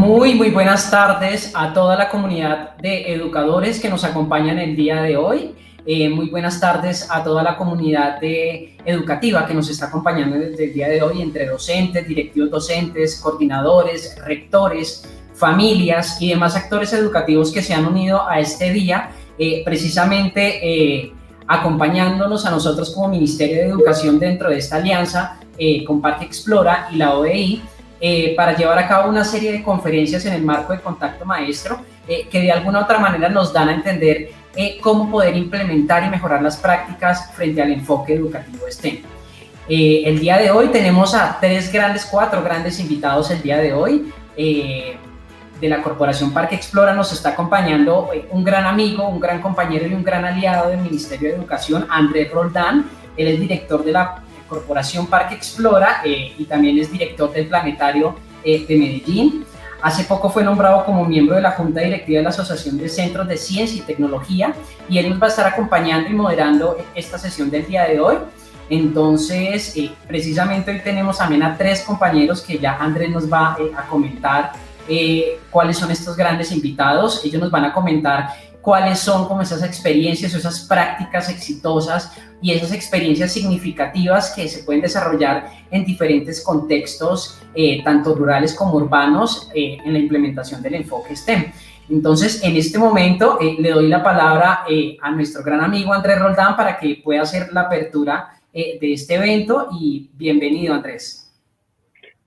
Muy buenas tardes a toda la comunidad de educadores que nos acompañan el día de hoy. Muy buenas tardes a toda la comunidad educativa que nos está acompañando desde el día de hoy, entre docentes, directivos docentes, coordinadores, rectores, familias y demás actores educativos que se han unido a este día, precisamente acompañándonos a nosotros como Ministerio de Educación dentro de esta alianza con Parque Explora y la OEI, para llevar a cabo una serie de conferencias en el marco de Contacto Maestro, que de alguna u otra manera nos dan a entender cómo poder implementar y mejorar las prácticas frente al enfoque educativo STEM. El día de hoy tenemos a cuatro grandes invitados el día de hoy. De la Corporación Parque Explora nos está acompañando un gran amigo, un gran compañero y un gran aliado del Ministerio de Educación, Andrés Roldán. Él es director de la Corporación Parque Explora y también es director del Planetario de Medellín. Hace poco fue nombrado como miembro de la Junta Directiva de la Asociación de Centros de Ciencia y Tecnología, y él nos va a estar acompañando y moderando esta sesión del día de hoy. Entonces, precisamente hoy tenemos también a tres compañeros que ya Andrés nos va a comentar cuáles son estos grandes invitados. Ellos nos van a comentar cuáles son como esas experiencias o esas prácticas exitosas y esas experiencias significativas que se pueden desarrollar en diferentes contextos, tanto rurales como urbanos, en la implementación del enfoque STEM. Entonces, en este momento le doy la palabra a nuestro gran amigo Andrés Roldán para que pueda hacer la apertura de este evento, y bienvenido, Andrés.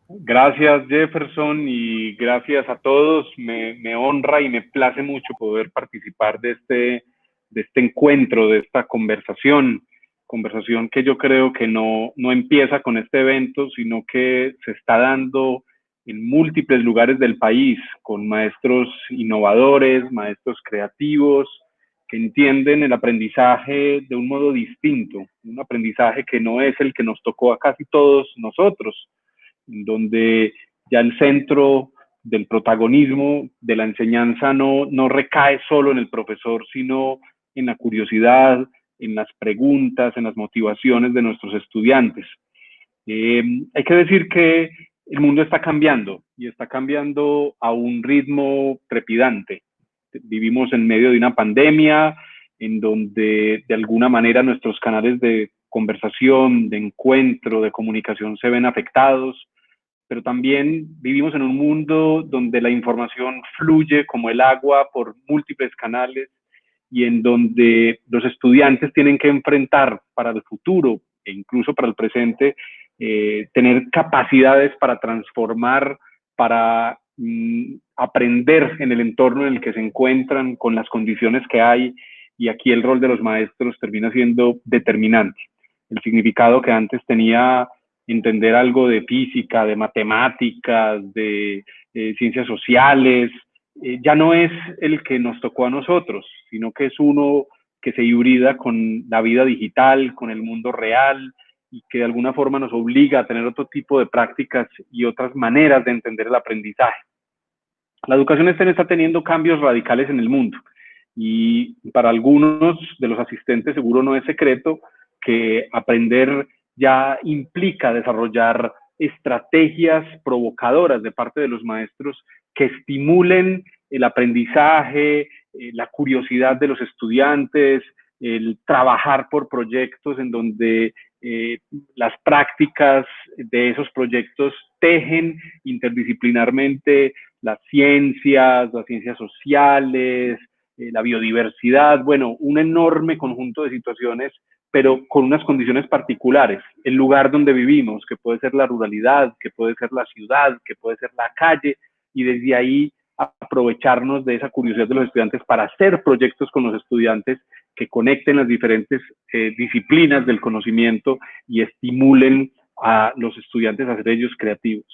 Gracias, Jefferson, y gracias a todos. Me honra y me place mucho poder participar de este encuentro, de esta conversación que yo creo que no empieza con este evento, sino que se está dando en múltiples lugares del país, con maestros innovadores, maestros creativos, que entienden el aprendizaje de un modo distinto, un aprendizaje que no es el que nos tocó a casi todos nosotros, donde ya el centro del protagonismo de la enseñanza no recae solo en el profesor, sino en la curiosidad, en las preguntas, en las motivaciones de nuestros estudiantes. Hay que decir que el mundo está cambiando, y está cambiando a un ritmo trepidante. Vivimos en medio de una pandemia en donde de alguna manera nuestros canales de conversación, de encuentro, de comunicación se ven afectados, pero también vivimos en un mundo donde la información fluye como el agua por múltiples canales, y en donde los estudiantes tienen que enfrentar para el futuro e incluso para el presente, tener capacidades para transformar, para aprender en el entorno en el que se encuentran, con las condiciones que hay, y aquí el rol de los maestros termina siendo determinante. El significado que antes tenía entender algo de física, de matemáticas, de ciencias sociales, ya no es el que nos tocó a nosotros, sino que es uno que se hibrida con la vida digital, con el mundo real, y que de alguna forma nos obliga a tener otro tipo de prácticas y otras maneras de entender el aprendizaje. La educación STEM está teniendo cambios radicales en el mundo, y para algunos de los asistentes seguro no es secreto que aprender ya implica desarrollar estrategias provocadoras de parte de los maestros que estimulen el aprendizaje, la curiosidad de los estudiantes, el trabajar por proyectos en donde las prácticas de esos proyectos tejen interdisciplinarmente las ciencias sociales, la biodiversidad, bueno, un enorme conjunto de situaciones, pero con unas condiciones particulares. El lugar donde vivimos, que puede ser la ruralidad, que puede ser la ciudad, que puede ser la calle, y desde ahí aprovecharnos de esa curiosidad de los estudiantes para hacer proyectos con los estudiantes que conecten las diferentes disciplinas del conocimiento y estimulen a los estudiantes a ser ellos creativos.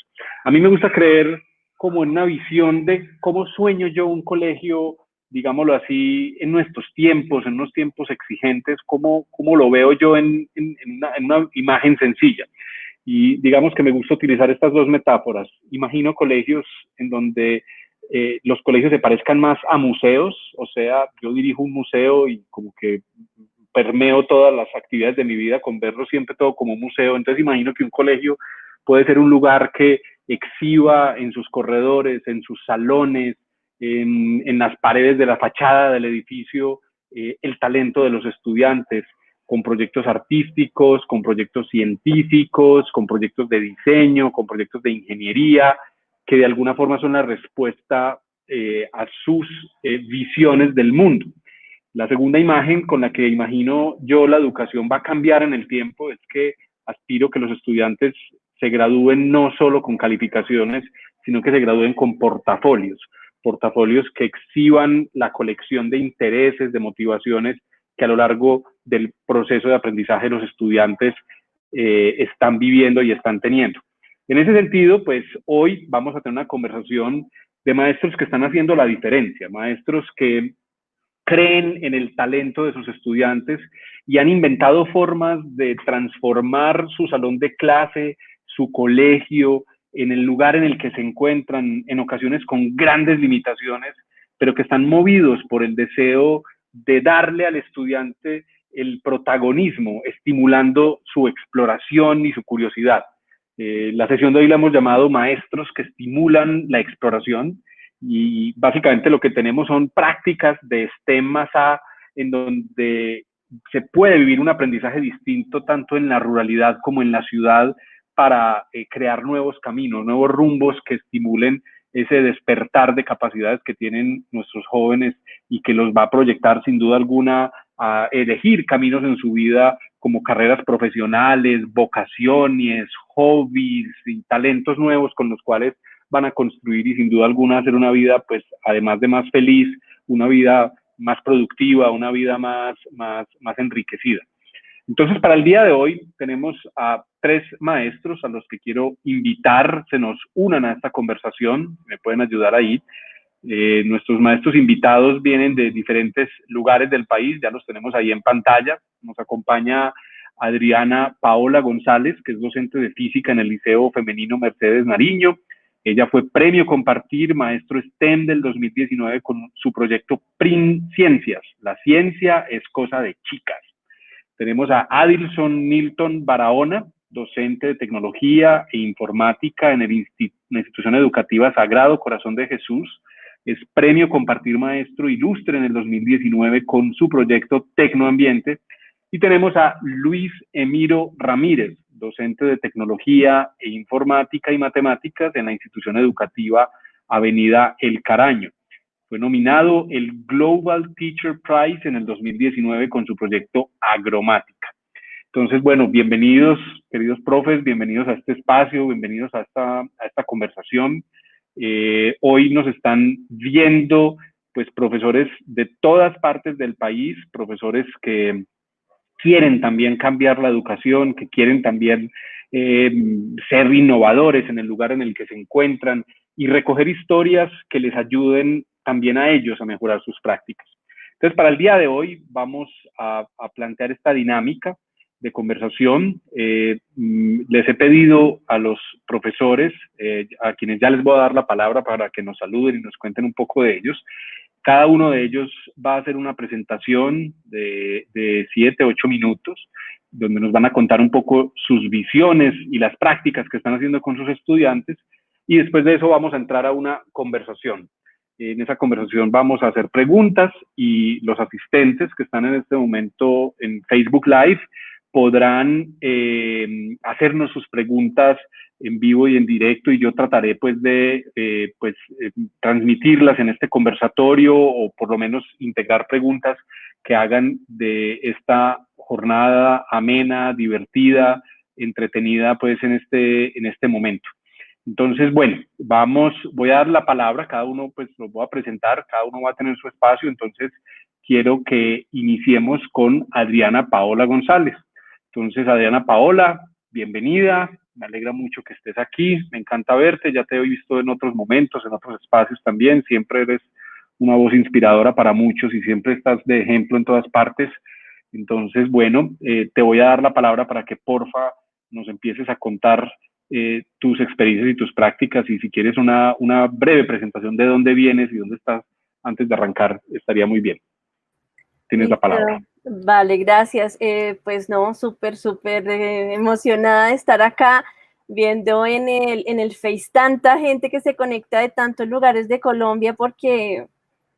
A mí me gusta creer como en una visión de cómo sueño yo un colegio, digámoslo así, en nuestros tiempos, en unos tiempos exigentes, cómo lo veo yo en una imagen sencilla. Y digamos que me gusta utilizar estas dos metáforas. Imagino colegios en donde los colegios se parezcan más a museos, o sea, yo dirijo un museo y como que permeo todas las actividades de mi vida con verlo siempre todo como un museo. Entonces imagino que un colegio puede ser un lugar que exhiba en sus corredores, en sus salones, en las paredes de la fachada del edificio, el talento de los estudiantes, con proyectos artísticos, con proyectos científicos, con proyectos de diseño, con proyectos de ingeniería, que de alguna forma son la respuesta a sus visiones del mundo. La segunda imagen con la que imagino yo la educación va a cambiar en el tiempo es que aspiro que los estudiantes se gradúen no solo con calificaciones, sino que se gradúen con portafolios que exhiban la colección de intereses, de motivaciones que a lo largo del proceso de aprendizaje los estudiantes están viviendo y están teniendo. En ese sentido, pues hoy vamos a tener una conversación de maestros que están haciendo la diferencia, maestros que creen en el talento de sus estudiantes y han inventado formas de transformar su salón de clase, su colegio, en el lugar en el que se encuentran, en ocasiones con grandes limitaciones, pero que están movidos por el deseo de darle al estudiante el protagonismo, estimulando su exploración y su curiosidad. La sesión de hoy la hemos llamado Maestros que estimulan la exploración, y básicamente lo que tenemos son prácticas de STEM más A, en donde se puede vivir un aprendizaje distinto tanto en la ruralidad como en la ciudad para crear nuevos caminos, nuevos rumbos que estimulen ese despertar de capacidades que tienen nuestros jóvenes y que los va a proyectar sin duda alguna a elegir caminos en su vida como carreras profesionales, vocaciones, hobbies y talentos nuevos con los cuales van a construir y sin duda alguna hacer una vida, pues además de más feliz, una vida más productiva, una vida más enriquecida. Entonces, para el día de hoy tenemos a 3 maestros a los que quiero invitar, se nos unan a esta conversación, me pueden ayudar ahí. Nuestros maestros invitados vienen de diferentes lugares del país, ya los tenemos ahí en pantalla. Nos acompaña Adriana Paola González, que es docente de física en el Liceo Femenino Mercedes Nariño. Ella fue premio Compartir, maestro STEM del 2019 con su proyecto PRIN Ciencias. La ciencia es cosa de chicas. Tenemos a Adilson Milton Barahona, docente de tecnología e informática en la institución educativa Sagrado Corazón de Jesús. Es premio Compartir Maestro Ilustre en el 2019 con su proyecto Tecnoambiente. Y tenemos a Luis Emiro Ramírez, docente de tecnología e informática y matemáticas en la institución educativa Avenida El Caraño. Fue nominado el Global Teacher Prize en el 2019 con su proyecto Agromática. Entonces, bueno, bienvenidos, queridos profes, bienvenidos a este espacio, bienvenidos a esta conversación. Hoy nos están viendo, pues, profesores de todas partes del país, profesores que quieren también cambiar la educación, que quieren también ser innovadores en el lugar en el que se encuentran y recoger historias que les ayuden también a ellos a mejorar sus prácticas. Entonces, para el día de hoy vamos a plantear esta dinámica de conversación. Les he pedido a los profesores, a quienes ya les voy a dar la palabra para que nos saluden y nos cuenten un poco de ellos. Cada uno de ellos va a hacer una presentación de 7, 8 minutos, donde nos van a contar un poco sus visiones y las prácticas que están haciendo con sus estudiantes, y después de eso vamos a entrar a una conversación. En esa conversación vamos a hacer preguntas y los asistentes que están en este momento en Facebook Live podrán hacernos sus preguntas en vivo y en directo, y yo trataré pues de transmitirlas en este conversatorio, o por lo menos integrar preguntas que hagan de esta jornada amena, divertida, entretenida pues en este momento. Entonces, bueno, voy a dar la palabra, cada uno pues los voy a presentar, cada uno va a tener su espacio. Entonces quiero que iniciemos con Adriana Paola González. Entonces, Adriana Paola, bienvenida, me alegra mucho que estés aquí, me encanta verte, ya te he visto en otros momentos, en otros espacios también, siempre eres una voz inspiradora para muchos y siempre estás de ejemplo en todas partes. Entonces, bueno, te voy a dar la palabra para que porfa nos empieces a contar tus experiencias y tus prácticas, y si quieres una breve presentación de dónde vienes y dónde estás antes de arrancar, estaría muy bien. Tienes la palabra. Vale, gracias. Pues no, súper emocionada de estar acá. viendo en el Face tanta gente que se conecta de tantos lugares de Colombia, porque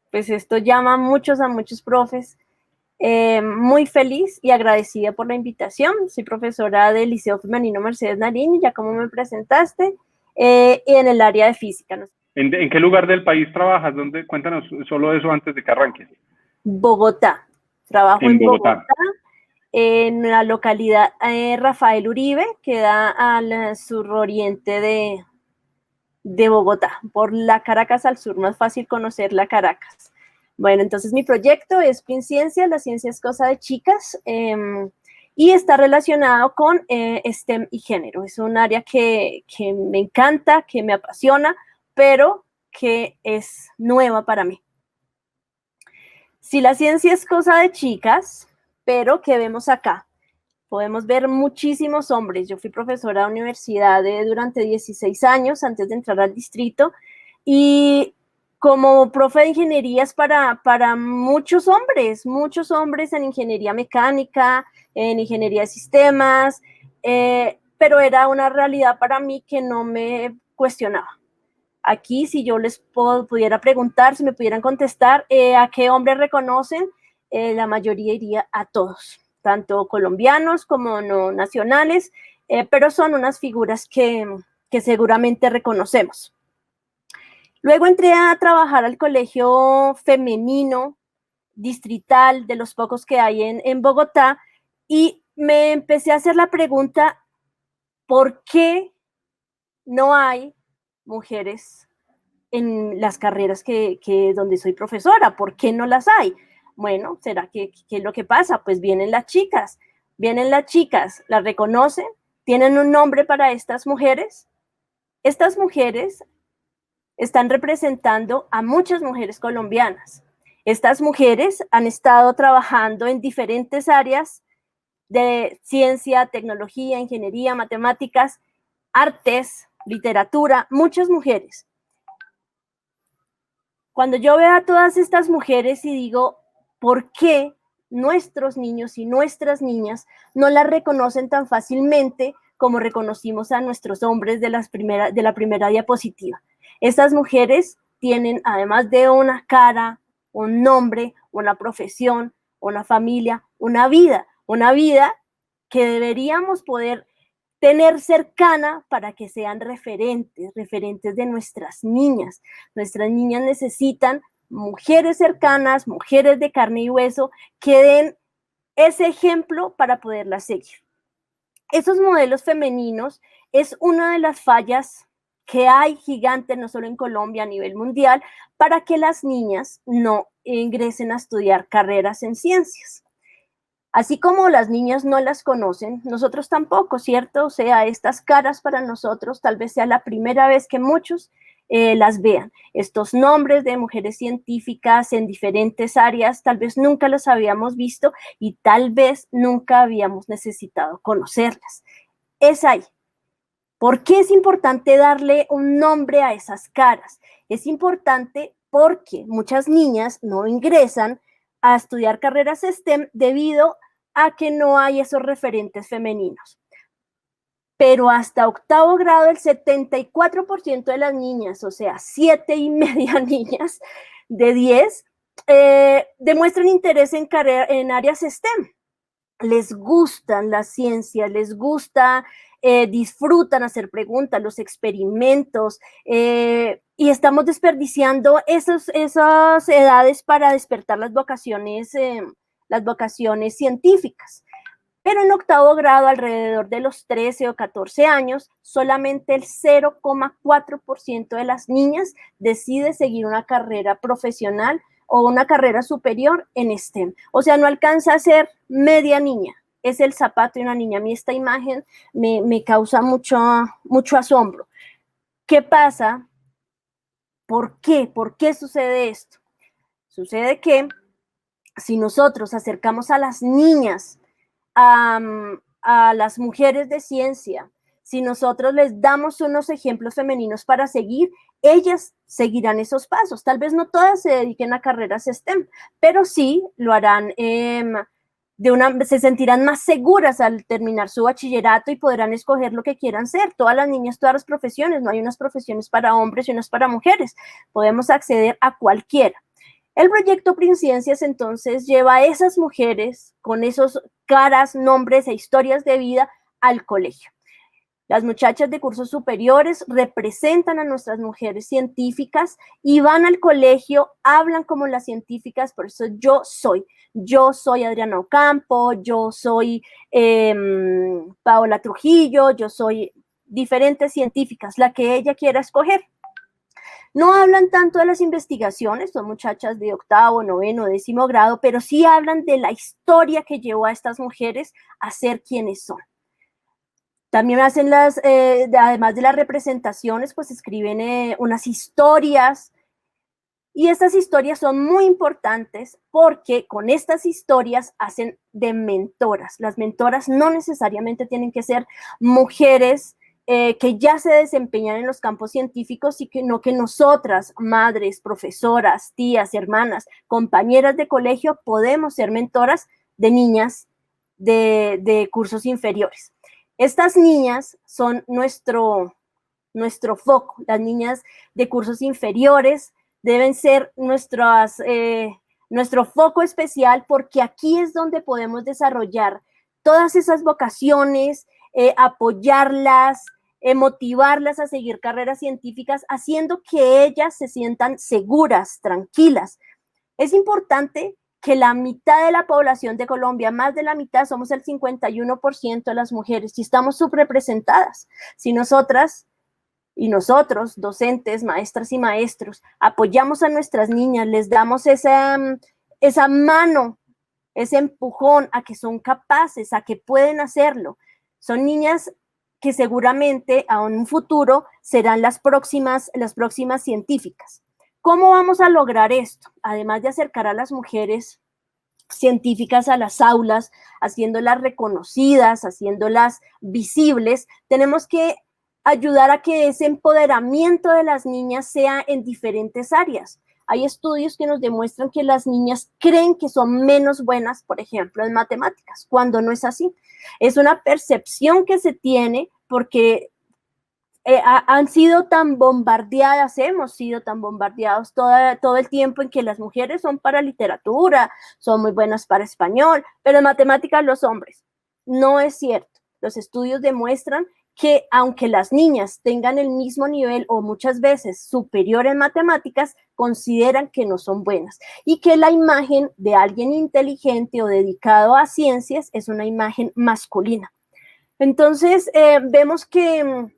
pues esto llama a muchos profes. Muy feliz y agradecida por la invitación. Soy profesora del Liceo Femenino Mercedes Nariño, ya como me presentaste, y en el área de física, ¿no? ¿En qué lugar del país trabajas? ¿Dónde? Cuéntanos solo eso antes de que arranques. Bogotá. Trabajo En en Bogotá. en la localidad Rafael Uribe, que da al suroriente de Bogotá. Por la Caracas al sur, más fácil conocer la Caracas. Bueno, entonces mi proyecto es PinCiencia, la ciencia es cosa de chicas, y está relacionado con STEM y género. Es un área que me encanta, que me apasiona, pero que es nueva para mí. Si la ciencia es cosa de chicas, pero ¿qué vemos acá? Podemos ver muchísimos hombres. Yo fui profesora de universidad durante 16 años antes de entrar al distrito, y como profe de ingenierías para muchos hombres en ingeniería mecánica, en ingeniería de sistemas, pero era una realidad para mí que no me cuestionaba. Aquí, si yo les pudiera preguntar, si me pudieran contestar, ¿a qué hombres reconocen? La mayoría iría a todos, tanto colombianos como no nacionales, pero son unas figuras que seguramente reconocemos. Luego entré a trabajar al colegio femenino distrital, de los pocos que hay en Bogotá, y me empecé a hacer la pregunta, ¿por qué no hay mujeres en las carreras donde soy profesora? ¿Por qué no las hay? Bueno, ¿será que es lo que pasa? Pues vienen las chicas, las reconocen, tienen un nombre para estas mujeres. Estas mujeres están representando a muchas mujeres colombianas. Estas mujeres han estado trabajando en diferentes áreas de ciencia, tecnología, ingeniería, matemáticas, artes, literatura, muchas mujeres. Cuando yo veo a todas estas mujeres y digo, ¿por qué nuestros niños y nuestras niñas no las reconocen tan fácilmente como reconocimos a nuestros hombres de la primera diapositiva? Estas mujeres tienen, además de una cara, un nombre, una profesión, una familia, una vida que deberíamos poder tener cercana para que sean referentes de nuestras niñas. Nuestras niñas necesitan mujeres cercanas, mujeres de carne y hueso, que den ese ejemplo para poderlas seguir. Esos modelos femeninos es una de las fallas que hay gigantes, no solo en Colombia, a nivel mundial, para que las niñas no ingresen a estudiar carreras en ciencias. Así como las niñas no las conocen, nosotros tampoco, ¿cierto? O sea, estas caras para nosotros tal vez sea la primera vez que muchos las vean. Estos nombres de mujeres científicas en diferentes áreas, tal vez nunca los habíamos visto y tal vez nunca habíamos necesitado conocerlas. Es ahí. ¿Por qué es importante darle un nombre a esas caras? Es importante porque muchas niñas no ingresan a estudiar carreras STEM debido a que no hay esos referentes femeninos. Pero hasta octavo grado, el 74% de las niñas, o sea, 7,5 niñas de 10, demuestran interés en áreas STEM. Les gustan las ciencias, les gusta, disfrutan hacer preguntas, los experimentos, y estamos desperdiciando esas edades para despertar las vocaciones científicas. Pero en octavo grado, alrededor de los 13 o 14 años, solamente el 0,4% de las niñas decide seguir una carrera profesional o una carrera superior en STEM. O sea, no alcanza a ser media niña, es el zapato de una niña. A mí esta imagen me causa mucho asombro. ¿Qué pasa? ¿Por qué? ¿Por qué sucede esto? Sucede que si nosotros acercamos a las niñas a las mujeres de ciencia, si nosotros les damos unos ejemplos femeninos para seguir, ellas seguirán esos pasos. Tal vez no todas se dediquen a carreras STEM, pero sí lo harán se sentirán más seguras al terminar su bachillerato y podrán escoger lo que quieran ser. Todas las niñas, todas las profesiones, no hay unas profesiones para hombres y unas para mujeres. Podemos acceder a cualquiera. El proyecto Princiencias entonces lleva a esas mujeres con esos caras, nombres e historias de vida al colegio. Las muchachas de cursos superiores representan a nuestras mujeres científicas y van al colegio, hablan como las científicas, por eso yo soy Adriana Ocampo, yo soy Paola Trujillo, yo soy diferentes científicas, la que ella quiera escoger. No hablan tanto de las investigaciones, son muchachas de 8º, 9º, 10º grado, pero sí hablan de la historia que llevó a estas mujeres a ser quienes son. También hacen además de las representaciones, pues escriben unas historias, y estas historias son muy importantes porque con estas historias hacen de mentoras. Las mentoras no necesariamente tienen que ser mujeres que ya se desempeñan en los campos científicos, sino que nosotras, madres, profesoras, tías, hermanas, compañeras de colegio, podemos ser mentoras de niñas de cursos inferiores. Estas niñas son nuestro foco. Las niñas de cursos inferiores deben ser nuestro foco especial, porque aquí es donde podemos desarrollar todas esas vocaciones, apoyarlas, motivarlas a seguir carreras científicas, haciendo que ellas se sientan seguras, tranquilas. Es importante que la mitad de la población de Colombia, más de la mitad, somos el 51% de las mujeres y estamos subrepresentadas. Si nosotras y nosotros, docentes, maestras y maestros, apoyamos a nuestras niñas, les damos esa mano, ese empujón a que son capaces, a que pueden hacerlo. Son niñas que seguramente a un futuro serán las próximas científicas. ¿Cómo vamos a lograr esto? Además de acercar a las mujeres científicas a las aulas, haciéndolas reconocidas, haciéndolas visibles, tenemos que ayudar a que ese empoderamiento de las niñas sea en diferentes áreas. Hay estudios que nos demuestran que las niñas creen que son menos buenas, por ejemplo, en matemáticas, cuando no es así. Es una percepción que se tiene porque han sido tan bombardeadas, hemos sido tan bombardeados todo el tiempo en que las mujeres son para literatura, son muy buenas para español, pero en matemáticas los hombres. No es cierto. Los estudios demuestran que aunque las niñas tengan el mismo nivel o muchas veces superior en matemáticas, consideran que no son buenas y que la imagen de alguien inteligente o dedicado a ciencias es una imagen masculina. Entonces, vemos que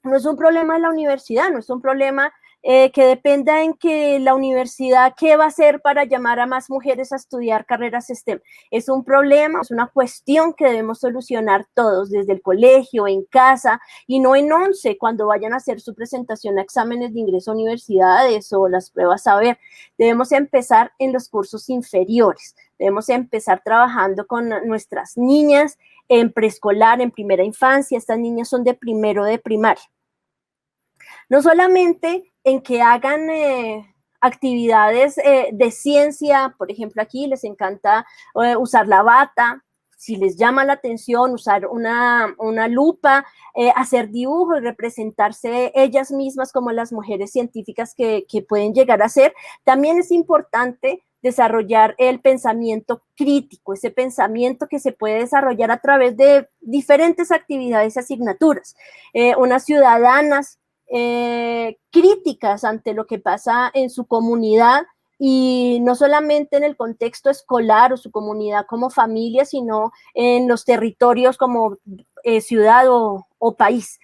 no es un problema de la universidad, no es un problema que dependa en que la universidad, ¿qué va a hacer para llamar a más mujeres a estudiar carreras STEM? Es un problema, es una cuestión que debemos solucionar todos, desde el colegio, en casa, y no en 11, cuando vayan a hacer su presentación a exámenes de ingreso a universidades o las pruebas saber. Debemos empezar en los cursos inferiores, debemos empezar trabajando con nuestras niñas en preescolar, en primera infancia. Estas niñas son de primero de primaria. No solamente en que hagan actividades de ciencia, por ejemplo, aquí les encanta usar la bata, si les llama la atención, usar una lupa, hacer dibujos, representarse ellas mismas como las mujeres científicas que pueden llegar a ser. También es importante desarrollar el pensamiento crítico, ese pensamiento que se puede desarrollar a través de diferentes actividades y asignaturas. Unas ciudadanas críticas ante lo que pasa en su comunidad, y no solamente en el contexto escolar o su comunidad como familia, sino en los territorios como ciudad o país.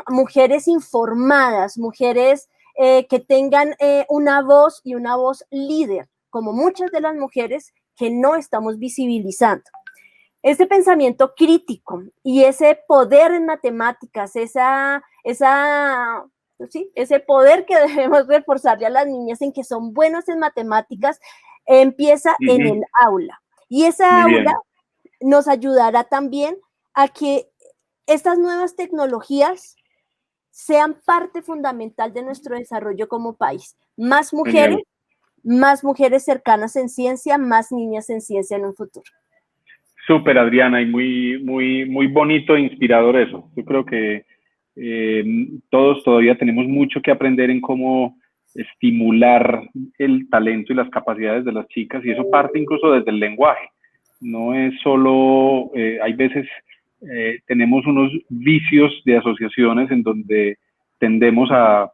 Mujeres informadas, mujeres que tengan una voz y una voz líder, como muchas de las mujeres que no estamos visibilizando. Ese pensamiento crítico y ese poder en matemáticas, ese poder que debemos reforzarle a las niñas en que son buenas en matemáticas, empieza en el aula. Y esa aula nos ayudará también a que estas nuevas tecnologías sean parte fundamental de nuestro desarrollo como país. Más mujeres cercanas en ciencia, más niñas en ciencia en un futuro. Súper, Adriana, y muy bonito e inspirador eso. Yo creo que todos todavía tenemos mucho que aprender en cómo estimular el talento y las capacidades de las chicas, y eso parte incluso desde el lenguaje. No es solo, hay veces tenemos unos vicios de asociaciones en donde tendemos a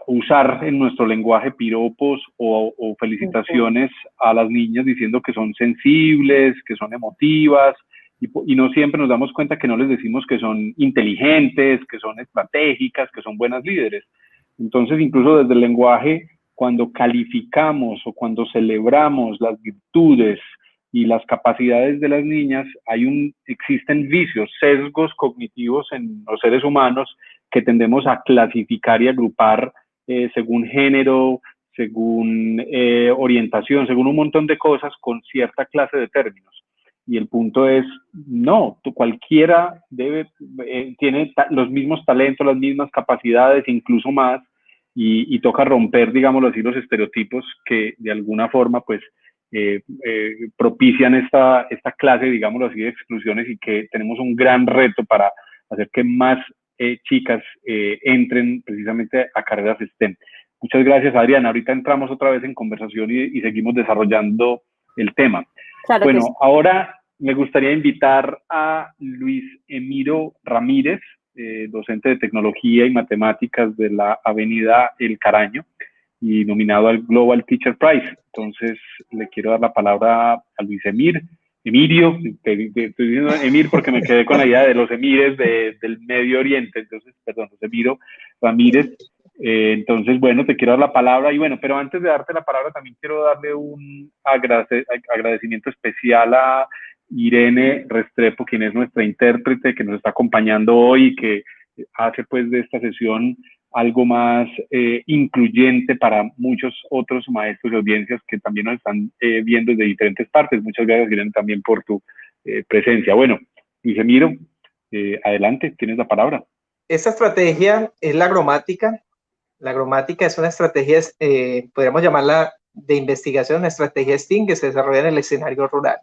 usar en nuestro lenguaje piropos o felicitaciones a las niñas diciendo que son sensibles, que son emotivas, y no siempre nos damos cuenta que no les decimos que son inteligentes, que son estratégicas, que son buenas líderes. Entonces, incluso desde el lenguaje, cuando calificamos o cuando celebramos las virtudes y las capacidades de las niñas, existen vicios, sesgos cognitivos en los seres humanos que tendemos a clasificar y agrupar según género, según orientación, según un montón de cosas con cierta clase de términos. Y el punto es, no, cualquiera tiene los mismos talentos, las mismas capacidades, incluso más, y toca romper, digámoslo así, los estereotipos que de alguna forma, pues, propician esta clase, digámoslo así, de exclusiones, y que tenemos un gran reto para hacer que más chicas entren precisamente a carreras STEM. Muchas gracias, Adriana. Ahorita entramos otra vez en conversación y seguimos desarrollando el tema. Claro. Bueno, ahora me gustaría invitar a Luis Emiro Ramírez, docente de Tecnología y Matemáticas de la Avenida El Caraño y nominado al Global Teacher Prize. Entonces, le quiero dar la palabra a Luis Emirio, estoy diciendo Emir porque me quedé con la idea de los emires del Medio Oriente, entonces, perdón, los Emiro Ramírez. Entonces, bueno, te quiero dar la palabra, y bueno, pero antes de darte la palabra también quiero darle un agradecimiento especial a Irene Restrepo, quien es nuestra intérprete, que nos está acompañando hoy y que hace pues de esta sesión algo más incluyente para muchos otros maestros y audiencias que también nos están viendo desde diferentes partes. Muchas gracias, Irene, también por tu presencia. Bueno, Luis Emiro, adelante, tienes la palabra. Esta estrategia es la agromática. La agromática es una estrategia, podríamos llamarla de investigación, una estrategia STEAM que se desarrolla en el escenario rural.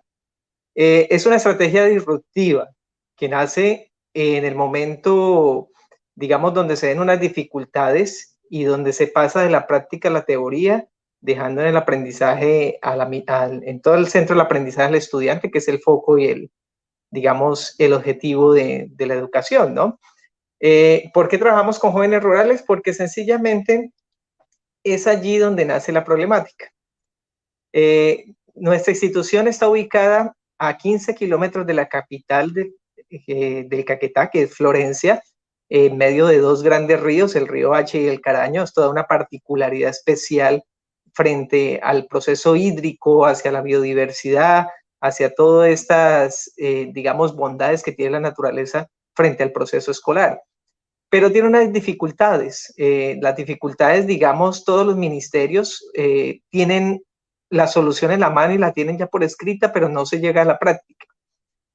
Es una estrategia disruptiva que nace en el momento, digamos, donde se ven unas dificultades y donde se pasa de la práctica a la teoría, dejando en el aprendizaje, en todo el centro del aprendizaje al estudiante, que es el foco y digamos, el objetivo de la educación, ¿no? ¿Por qué trabajamos con jóvenes rurales? Porque sencillamente es allí donde nace la problemática. Nuestra institución está ubicada a 15 kilómetros de la capital del Caquetá, que es Florencia, en medio de dos grandes ríos, el río Hache y el Caraño. Es toda una particularidad especial frente al proceso hídrico, hacia la biodiversidad, hacia todas estas, digamos, bondades que tiene la naturaleza frente al proceso escolar. Pero tiene unas dificultades. Las dificultades, digamos, todos los ministerios tienen la solución en la mano y la tienen ya por escrita, pero no se llega a la práctica.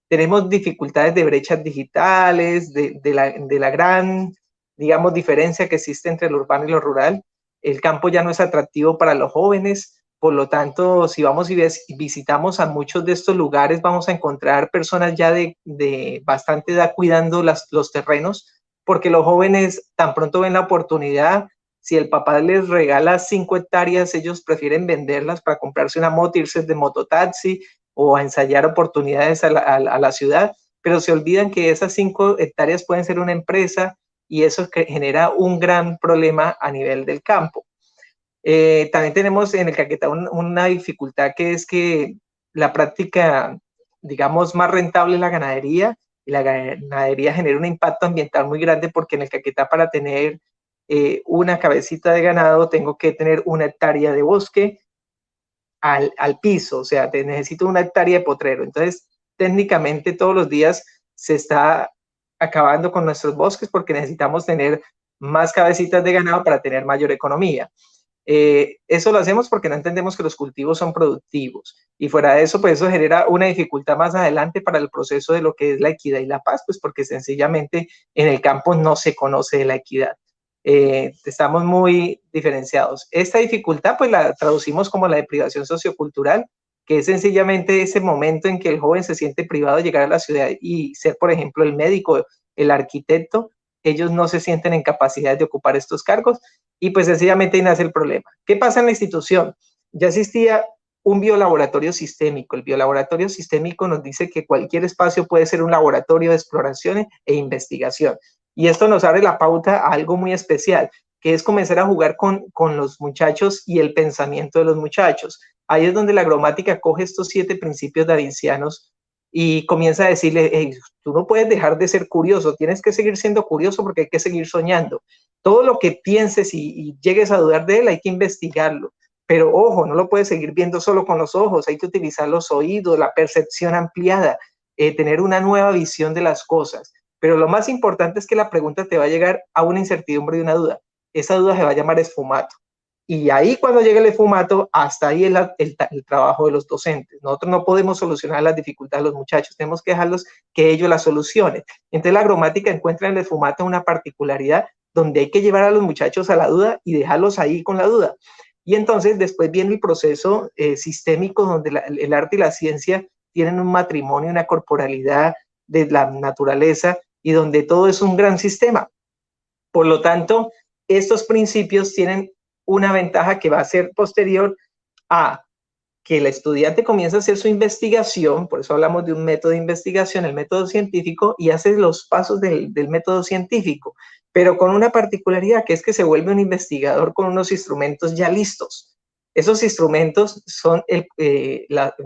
Tenemos dificultades de brechas digitales, de la gran, digamos, diferencia que existe entre lo urbano y lo rural. El campo ya no es atractivo para los jóvenes, por lo tanto, si vamos y visitamos a muchos de estos lugares, vamos a encontrar personas ya de bastante edad cuidando los terrenos, porque los jóvenes tan pronto ven la oportunidad. Si el papá les regala 5 hectáreas, ellos prefieren venderlas para comprarse una moto, irse de mototaxi o a ensayar oportunidades a la ciudad, pero se olvidan que esas 5 hectáreas pueden ser una empresa, y eso genera un gran problema a nivel del campo. También tenemos en el Caquetá una dificultad, que es que la práctica, digamos, más rentable es la ganadería, y la ganadería genera un impacto ambiental muy grande, porque en el Caquetá, para tener una cabecita de ganado, tengo que tener 1 hectárea de bosque al piso, o sea, necesito 1 hectárea de potrero. Entonces, técnicamente todos los días se está acabando con nuestros bosques, porque necesitamos tener más cabecitas de ganado para tener mayor economía. Eso lo hacemos porque no entendemos que los cultivos son productivos, y fuera de eso, pues eso genera una dificultad más adelante para el proceso de lo que es la equidad y la paz, pues porque sencillamente en el campo no se conoce de la equidad. Estamos muy diferenciados. Esta dificultad pues la traducimos como la deprivación sociocultural, que es sencillamente ese momento en que el joven se siente privado de llegar a la ciudad y ser, por ejemplo, el médico, el arquitecto. Ellos no se sienten en capacidad de ocupar estos cargos y pues sencillamente ahí nace el problema. ¿Qué pasa en la institución? Ya existía un biolaboratorio sistémico. El biolaboratorio sistémico nos dice que cualquier espacio puede ser un laboratorio de exploración e investigación. Y esto nos abre la pauta a algo muy especial, que es comenzar a jugar con los muchachos y el pensamiento de los muchachos. Ahí es donde la agromática coge estos 7 principios davincianos y comienza a decirle, hey, tú no puedes dejar de ser curioso, tienes que seguir siendo curioso porque hay que seguir soñando. Todo lo que pienses y llegues a dudar de él, hay que investigarlo. Pero ojo, no lo puedes seguir viendo solo con los ojos, hay que utilizar los oídos, la percepción ampliada, tener una nueva visión de las cosas. Pero lo más importante es que la pregunta te va a llegar a una incertidumbre y una duda. Esa duda se va a llamar esfumato. Y ahí cuando llegue el esfumato, hasta ahí el trabajo de los docentes. Nosotros no podemos solucionar las dificultades de los muchachos, tenemos que dejarlos que ellos las solucionen. Entonces la agromática encuentra en el esfumato una particularidad donde hay que llevar a los muchachos a la duda y dejarlos ahí con la duda. Y entonces después viene el proceso sistémico donde el arte y la ciencia tienen un matrimonio, una corporalidad de la naturaleza y donde todo es un gran sistema. Por lo tanto, estos principios tienen una ventaja que va a ser posterior a que el estudiante comienza a hacer su investigación, por eso hablamos de un método de investigación, el método científico, y hace los pasos del método científico, pero con una particularidad que es que se vuelve un investigador con unos instrumentos ya listos. Esos instrumentos son,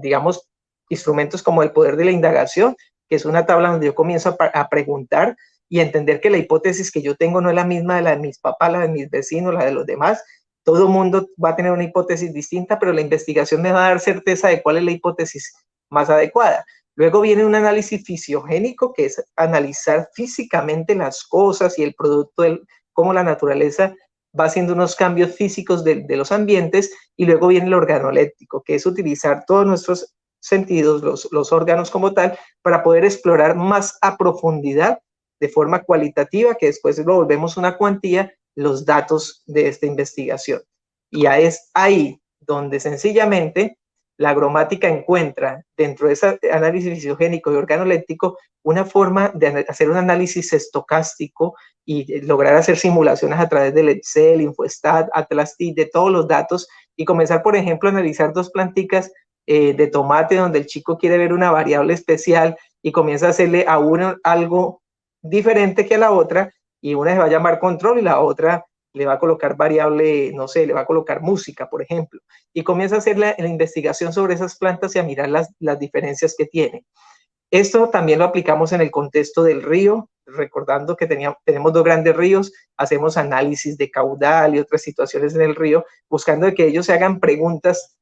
digamos, instrumentos como el poder de la indagación, que es una tabla donde yo comienzo a preguntar y entender que la hipótesis que yo tengo no es la misma de la de mis papás, la de mis vecinos, la de los demás. Todo el mundo va a tener una hipótesis distinta, pero la investigación me va a dar certeza de cuál es la hipótesis más adecuada. Luego viene un análisis fisiogénico, que es analizar físicamente las cosas y el producto, cómo la naturaleza va haciendo unos cambios físicos de los ambientes. Y luego viene el organoléptico, que es utilizar todos nuestros sentidos, los órganos como tal, para poder explorar más a profundidad, de forma cualitativa, que después lo volvemos una cuantía, los datos de esta investigación. Y es ahí donde sencillamente la agromática encuentra dentro de ese análisis fisiogénico y organoléptico una forma de hacer un análisis estocástico y lograr hacer simulaciones a través del Excel, Infostat, Atlas-T, de todos los datos y comenzar, por ejemplo, a analizar 2 planticas de tomate donde el chico quiere ver una variable especial y comienza a hacerle a uno algo diferente que a la otra y una se va a llamar control y la otra le va a colocar variable, no sé, le va a colocar música, por ejemplo, y comienza a hacer la investigación sobre esas plantas y a mirar las diferencias que tienen. Esto también lo aplicamos en el contexto del río, recordando que tenemos 2 grandes ríos, hacemos análisis de caudal y otras situaciones en el río, buscando que ellos se hagan preguntas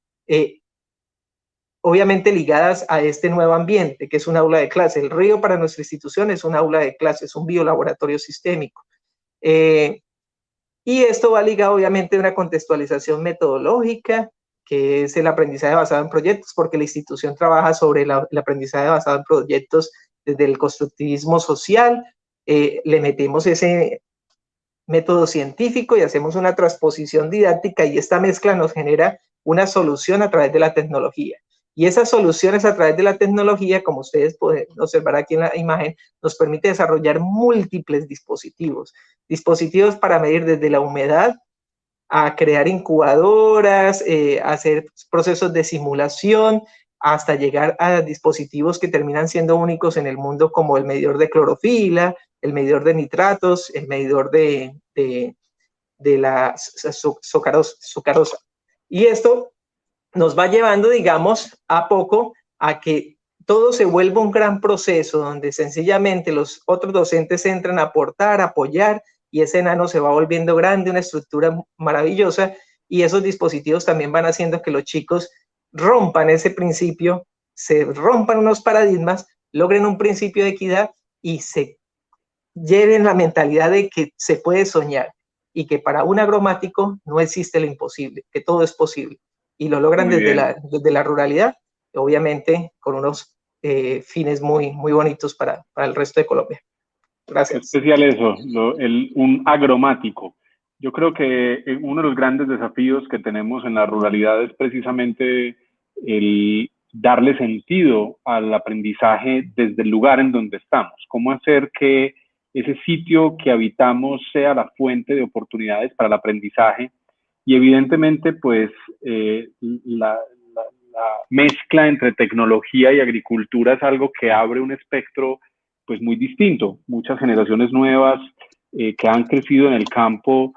obviamente ligadas a este nuevo ambiente, que es un aula de clase. El río para nuestra institución es un aula de clase, es un biolaboratorio sistémico. Y esto va ligado obviamente a una contextualización metodológica, que es el aprendizaje basado en proyectos, porque la institución trabaja sobre el aprendizaje basado en proyectos desde el constructivismo social. Le metemos ese método científico y hacemos una transposición didáctica y esta mezcla nos genera una solución a través de la tecnología. Y esas soluciones a través de la tecnología, como ustedes pueden observar aquí en la imagen, nos permite desarrollar múltiples dispositivos. Dispositivos para medir desde la humedad, a crear incubadoras, hacer procesos de simulación, hasta llegar a dispositivos que terminan siendo únicos en el mundo, como el medidor de clorofila, el medidor de nitratos, el medidor de la sucarosa. Y esto nos va llevando, digamos, a poco a que todo se vuelva un gran proceso donde sencillamente los otros docentes entran a aportar, a apoyar, y ese enano se va volviendo grande, una estructura maravillosa, y esos dispositivos también van haciendo que los chicos rompan ese principio, se rompan unos paradigmas, logren un principio de equidad y se lleven la mentalidad de que se puede soñar y que para un agromático no existe lo imposible, que todo es posible. Y lo logran desde la ruralidad, obviamente con unos fines muy, muy bonitos para el resto de Colombia. Gracias. Especial eso, un agromático. Yo creo que uno de los grandes desafíos que tenemos en la ruralidad es precisamente el darle sentido al aprendizaje desde el lugar en donde estamos, cómo hacer que ese sitio que habitamos sea la fuente de oportunidades para el aprendizaje. Y evidentemente, pues, la mezcla entre tecnología y agricultura es algo que abre un espectro, pues, muy distinto. Muchas generaciones nuevas que han crecido en el campo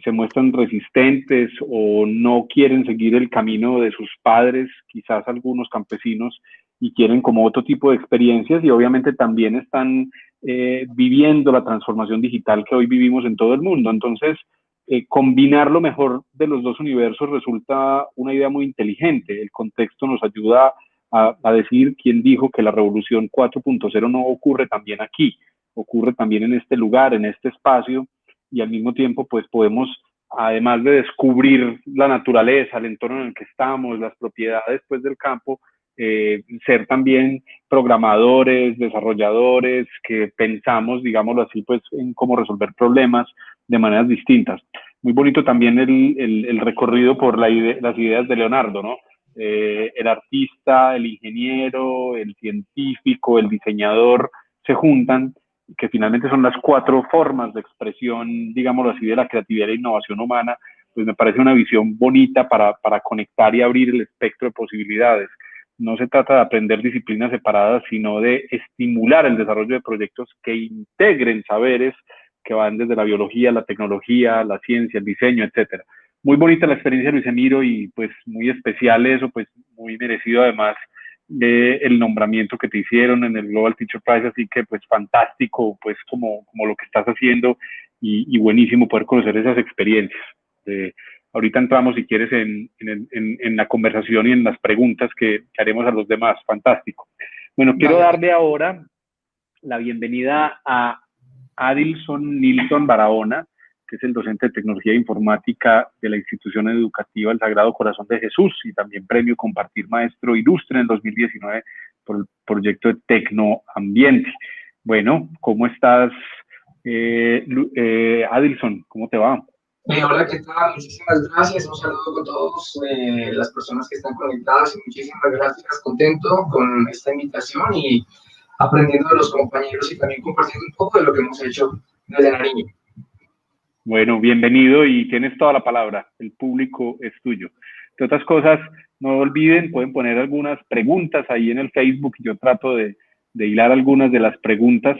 se muestran resistentes o no quieren seguir el camino de sus padres, quizás algunos campesinos, y quieren como otro tipo de experiencias, y obviamente también están viviendo la transformación digital que hoy vivimos en todo el mundo. Entonces, combinar lo mejor de los dos universos resulta una idea muy inteligente. El contexto nos ayuda a decir quién dijo que la revolución 4.0 no ocurre también aquí, ocurre también en este lugar, en este espacio, y al mismo tiempo pues podemos, además de descubrir la naturaleza, el entorno en el que estamos, las propiedades pues del campo, ser también programadores, desarrolladores, que pensamos, digámoslo así, pues en cómo resolver problemas de maneras distintas. Muy bonito también el recorrido por las ideas de Leonardo, ¿no? El artista, el ingeniero, el científico, el diseñador se juntan, que finalmente son las 4 formas de expresión, digámoslo así, de la creatividad e innovación humana. Pues me parece una visión bonita para conectar y abrir el espectro de posibilidades. No se trata de aprender disciplinas separadas, sino de estimular el desarrollo de proyectos que integren saberes que van desde la biología, la tecnología, la ciencia, el diseño, etcétera. Muy bonita la experiencia, Luis Emiro, y pues muy especial eso, pues muy merecido además del nombramiento que te hicieron en el Global Teacher Prize, así que pues fantástico, pues como lo que estás haciendo, y buenísimo poder conocer esas experiencias. Ahorita entramos, si quieres, en la conversación y en las preguntas que haremos a los demás. Fantástico. Bueno, quiero darle ahora la bienvenida a Adilson Nilsson Barahona, que es el docente de Tecnología e Informática de la institución educativa El Sagrado Corazón de Jesús, y también premio Compartir Maestro Ilustre en 2019 por el proyecto de Tecnoambiente. Bueno, ¿cómo estás, Adilson? ¿Cómo te va? Hola, ¿qué tal? Muchísimas gracias. Un saludo con todas las personas que están conectadas y muchísimas gracias. Contento con esta invitación y aprendiendo de los compañeros y también compartiendo un poco de lo que hemos hecho desde Nariño. Bueno, bienvenido y tienes toda la palabra. El público es tuyo. De otras cosas, no olviden, pueden poner algunas preguntas ahí en el Facebook. Yo trato de hilar algunas de las preguntas.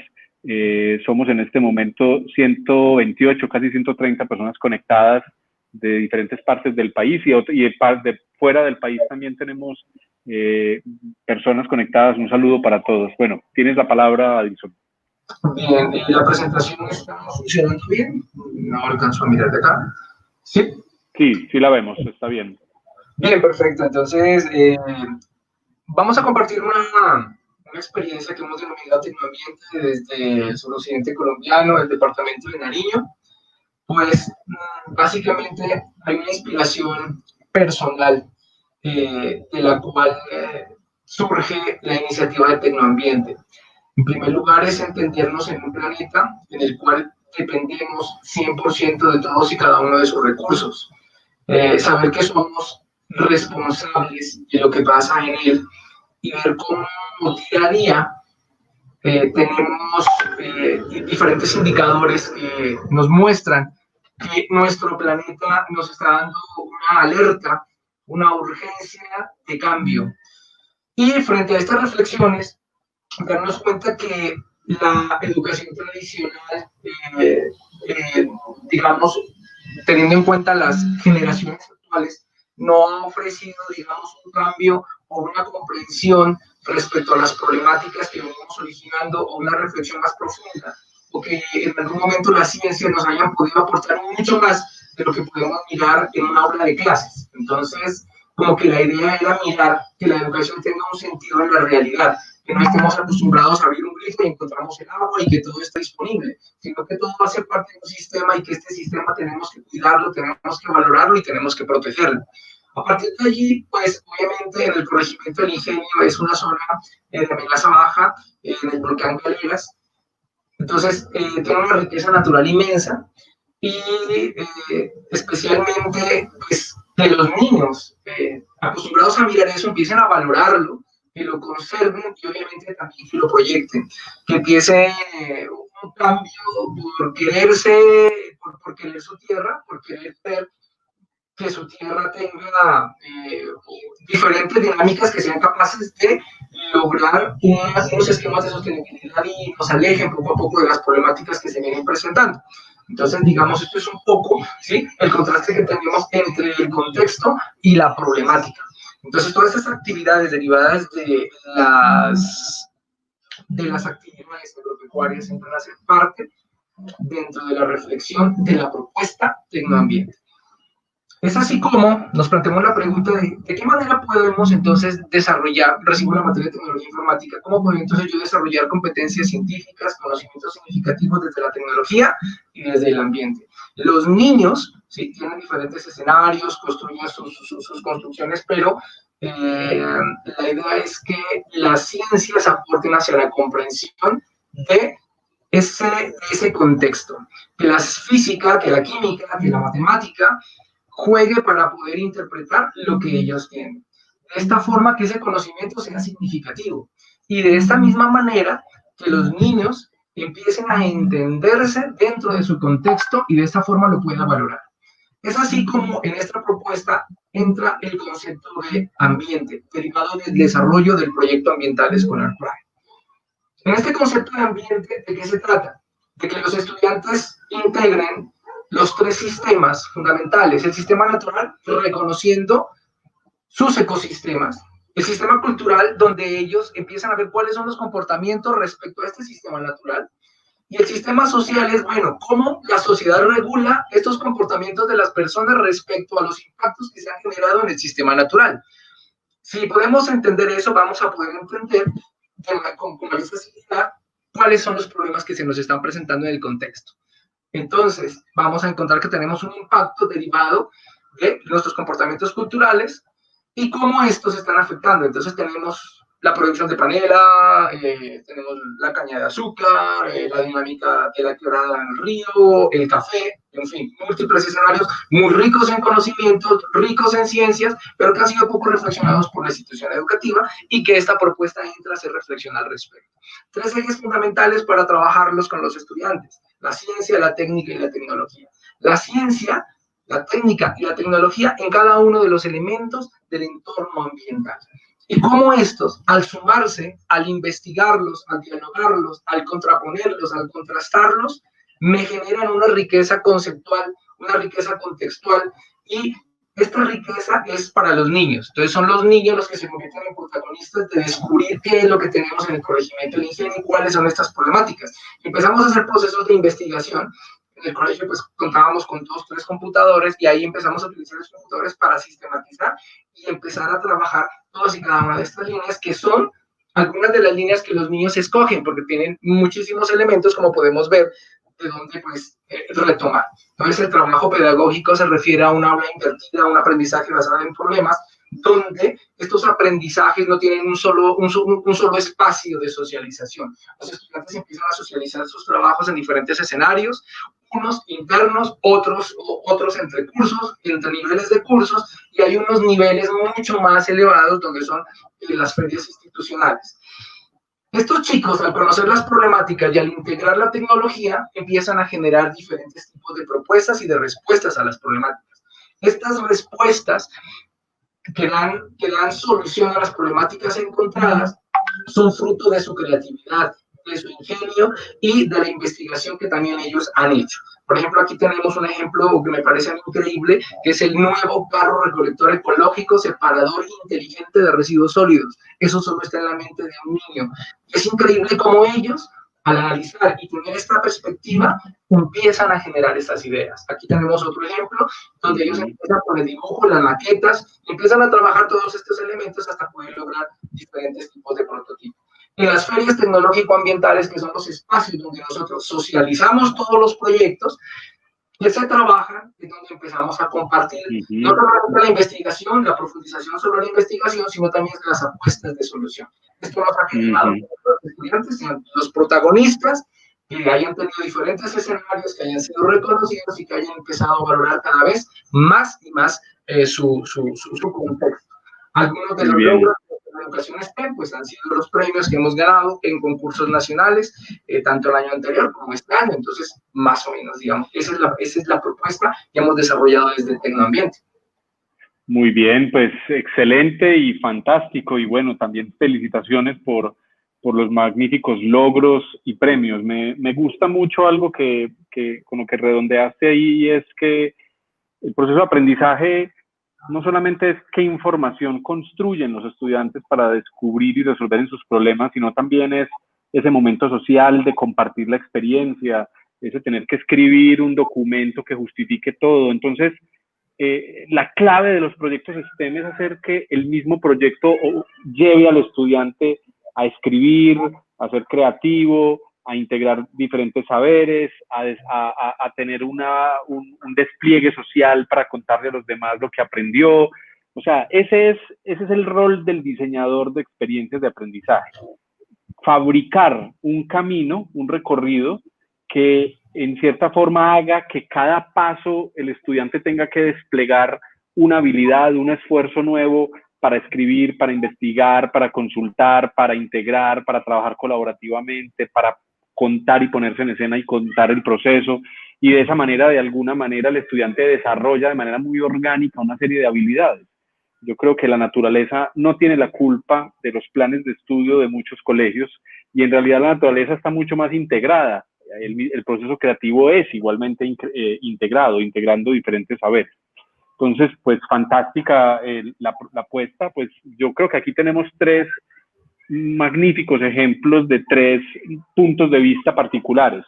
Somos en este momento 128, casi 130 personas conectadas de diferentes partes del país, y de fuera del país también tenemos personas conectadas. Un saludo para todos. Bueno, tienes la palabra, Adilson. Bien, la presentación está funcionando bien. No alcanzo a mirar de acá. ¿Sí? Sí la vemos, está bien. Bien, perfecto. Entonces, vamos a compartir una experiencia que hemos denominado Tecnoambiente desde el suroccidente colombiano, el departamento de Nariño. Pues básicamente hay una inspiración personal de la cual surge la iniciativa de Tecnoambiente. En primer lugar es entendernos en un planeta en el cual dependemos 100% de todos y cada uno de sus recursos. Saber que somos responsables de lo que pasa en él y ver cómo día a día tenemos diferentes indicadores que nos muestran que nuestro planeta nos está dando una alerta, una urgencia de cambio. Y frente a estas reflexiones, darnos cuenta que la educación tradicional, digamos, teniendo en cuenta las generaciones actuales, no ha ofrecido, digamos, un cambio o una comprensión respecto a las problemáticas que venimos originando, o una reflexión más profunda, o que en algún momento la ciencia nos haya podido aportar mucho más de lo que podemos mirar en una aula de clases. Entonces, como que la idea era mirar que la educación tenga un sentido en la realidad, que no estemos acostumbrados a abrir un grifo y encontramos el agua y que todo está disponible, sino que todo va a ser parte de un sistema, y que este sistema tenemos que cuidarlo, tenemos que valorarlo y tenemos que protegerlo. A partir de allí, pues obviamente en el corregimiento del Ingenio es una zona de amenaza baja en el volcán Galeras. Entonces tiene una riqueza natural inmensa, y especialmente pues, que los niños acostumbrados a mirar eso empiecen a valorarlo, que lo conserven y obviamente también que lo proyecten, que empiece un cambio por quererse, por querer su tierra, por querer ver que su tierra tenga diferentes dinámicas que sean capaces de lograr unos esquemas de sostenibilidad y nos alejen poco a poco de las problemáticas que se vienen presentando. Entonces, digamos, esto es un poco, ¿sí?, el contraste que tenemos entre el contexto y la problemática. Entonces, todas estas actividades derivadas de las actividades agropecuarias entran a ser parte dentro de la reflexión de la propuesta Tecnoambiente. Es así como nos planteamos la pregunta de qué manera podemos entonces desarrollar, recibo la materia de tecnología informática, cómo puedo entonces yo desarrollar competencias científicas, conocimientos significativos desde la tecnología y desde el ambiente. Los niños, sí, tienen diferentes escenarios, construyen sus construcciones, pero la idea es que las ciencias aporten hacia la comprensión de ese contexto, que la física, que la química, que la matemática juegue para poder interpretar lo que ellos tienen. De esta forma que ese conocimiento sea significativo. Y de esta misma manera que los niños empiecen a entenderse dentro de su contexto y de esta forma lo puedan valorar. Es así como en esta propuesta entra el concepto de ambiente, derivado del desarrollo del proyecto ambiental escolar PRAE. En este concepto de ambiente, ¿de qué se trata? De que los estudiantes integren los tres sistemas fundamentales: el sistema natural, reconociendo sus ecosistemas; el sistema cultural, donde ellos empiezan a ver cuáles son los comportamientos respecto a este sistema natural; y el sistema social es, bueno, cómo la sociedad regula estos comportamientos de las personas respecto a los impactos que se han generado en el sistema natural. Si podemos entender eso, vamos a poder entender con mayor facilidad cuáles son los problemas que se nos están presentando en el contexto. Entonces, vamos a encontrar que tenemos un impacto derivado de nuestros comportamientos culturales y cómo estos están afectando. Entonces, tenemos la producción de panela, tenemos la caña de azúcar, la dinámica de la quebrada en el río, el café, en fin, múltiples escenarios muy ricos en conocimientos, ricos en ciencias, pero que han sido poco reflexionados por la institución educativa y que esta propuesta entra a hacer reflexión al respecto. Tres ejes fundamentales para trabajarlos con los estudiantes: la ciencia, la técnica y la tecnología. La ciencia, la técnica y la tecnología en cada uno de los elementos del entorno ambiental. Y cómo estos, al sumarse, al investigarlos, al dialogarlos, al contraponerlos, al contrastarlos, me generan una riqueza conceptual, una riqueza contextual, y esta riqueza es para los niños. Entonces son los niños los que se convierten en protagonistas de descubrir qué es lo que tenemos en el corregimiento del ingenio y cuáles son estas problemáticas. Empezamos a hacer procesos de investigación. En el colegio pues contábamos con 2 o 3 computadores y ahí empezamos a utilizar los computadores para sistematizar y empezar a trabajar todas y cada una de estas líneas, que son algunas de las líneas que los niños escogen, porque tienen muchísimos elementos, como podemos ver, de donde pues retomar. Entonces el trabajo pedagógico se refiere a una aula invertida, a un aprendizaje basado en problemas, donde estos aprendizajes no tienen un solo espacio de socialización. Los estudiantes empiezan a socializar sus trabajos en diferentes escenarios, unos internos, otros entre cursos, entre niveles de cursos, y hay unos niveles mucho más elevados donde son las ferias institucionales. Estos chicos, al conocer las problemáticas y al integrar la tecnología, empiezan a generar diferentes tipos de propuestas y de respuestas a las problemáticas. Estas respuestas que dan solución a las problemáticas encontradas son fruto de su creatividad, de su ingenio y de la investigación que también ellos han hecho. Por ejemplo, aquí tenemos un ejemplo que me parece increíble, que es el nuevo carro recolector ecológico separador inteligente de residuos sólidos. Eso solo está en la mente de un niño. Es increíble cómo ellos, al analizar y tener esta perspectiva, empiezan a generar estas ideas. Aquí tenemos otro ejemplo, donde ellos empiezan con el dibujo, las maquetas, empiezan a trabajar todos estos elementos hasta poder lograr diferentes tipos de prototipos. En las ferias tecnológico-ambientales, que son los espacios donde nosotros socializamos todos los proyectos que se trabajan, es donde empezamos a compartir no solamente la investigación, la profundización sobre la investigación, sino también las apuestas de solución. Esto nos ha generado que los estudiantes sean los protagonistas que hayan tenido diferentes escenarios, que hayan sido reconocidos y que hayan empezado a valorar cada vez más y más su contexto. Algunos de los logros de la educación STEM pues, han sido los premios que hemos ganado en concursos nacionales, tanto el año anterior como este año. Entonces, más o menos, digamos, esa es la propuesta que hemos desarrollado desde Tecnoambiente. Muy bien, pues excelente y fantástico. Y bueno, también felicitaciones por los magníficos logros y premios. Me gusta mucho algo que con lo que redondeaste ahí, y es que el proceso de aprendizaje no solamente es qué información construyen los estudiantes para descubrir y resolver en sus problemas, sino también es ese momento social de compartir la experiencia, ese tener que escribir un documento que justifique todo. Entonces, la clave de los proyectos STEM es hacer que el mismo proyecto lleve al estudiante a escribir, a ser creativo, a integrar diferentes saberes, a tener un despliegue social para contarle a los demás lo que aprendió. O sea, ese es el rol del diseñador de experiencias de aprendizaje. Fabricar un camino, un recorrido que en cierta forma haga que cada paso el estudiante tenga que desplegar una habilidad, un esfuerzo nuevo para escribir, para investigar, para consultar, para integrar, para trabajar colaborativamente, para contar y ponerse en escena y contar el proceso. Y de esa manera, de alguna manera, el estudiante desarrolla de manera muy orgánica una serie de habilidades. Yo creo que la naturaleza no tiene la culpa de los planes de estudio de muchos colegios, y en realidad la naturaleza está mucho más integrada. El proceso creativo es igualmente integrado, integrando diferentes saberes. Entonces, pues fantástica la apuesta. Pues yo creo que aquí tenemos tres magníficos ejemplos de tres puntos de vista particulares.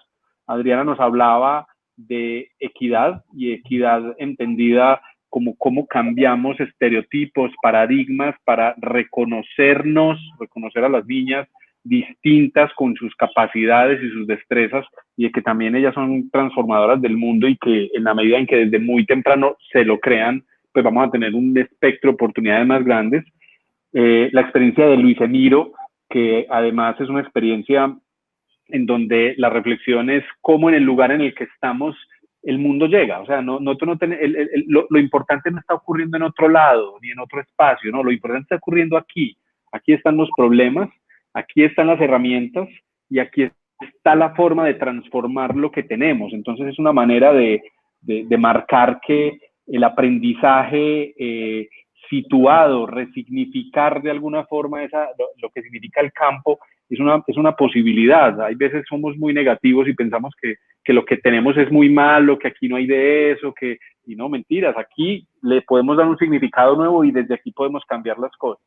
Adriana nos hablaba de equidad, y equidad entendida como cómo cambiamos estereotipos, paradigmas para reconocernos, reconocer a las niñas distintas con sus capacidades y sus destrezas, y de que también ellas son transformadoras del mundo, y que en la medida en que desde muy temprano se lo crean, pues vamos a tener un espectro de oportunidades más grandes. La experiencia de Luis Emiro, que además es una experiencia en donde la reflexión es cómo en el lugar en el que estamos el mundo llega. O sea, lo importante no está ocurriendo en otro lado ni en otro espacio, no, lo importante está ocurriendo aquí. Aquí están los problemas, aquí están las herramientas, y aquí está la forma de transformar lo que tenemos. Entonces es una manera de marcar que el aprendizaje situado, resignificar de alguna forma lo que significa el campo, es una posibilidad. Hay veces somos muy negativos y pensamos que lo que tenemos es muy malo, que aquí no hay de eso, y no, mentiras, aquí le podemos dar un significado nuevo y desde aquí podemos cambiar las cosas.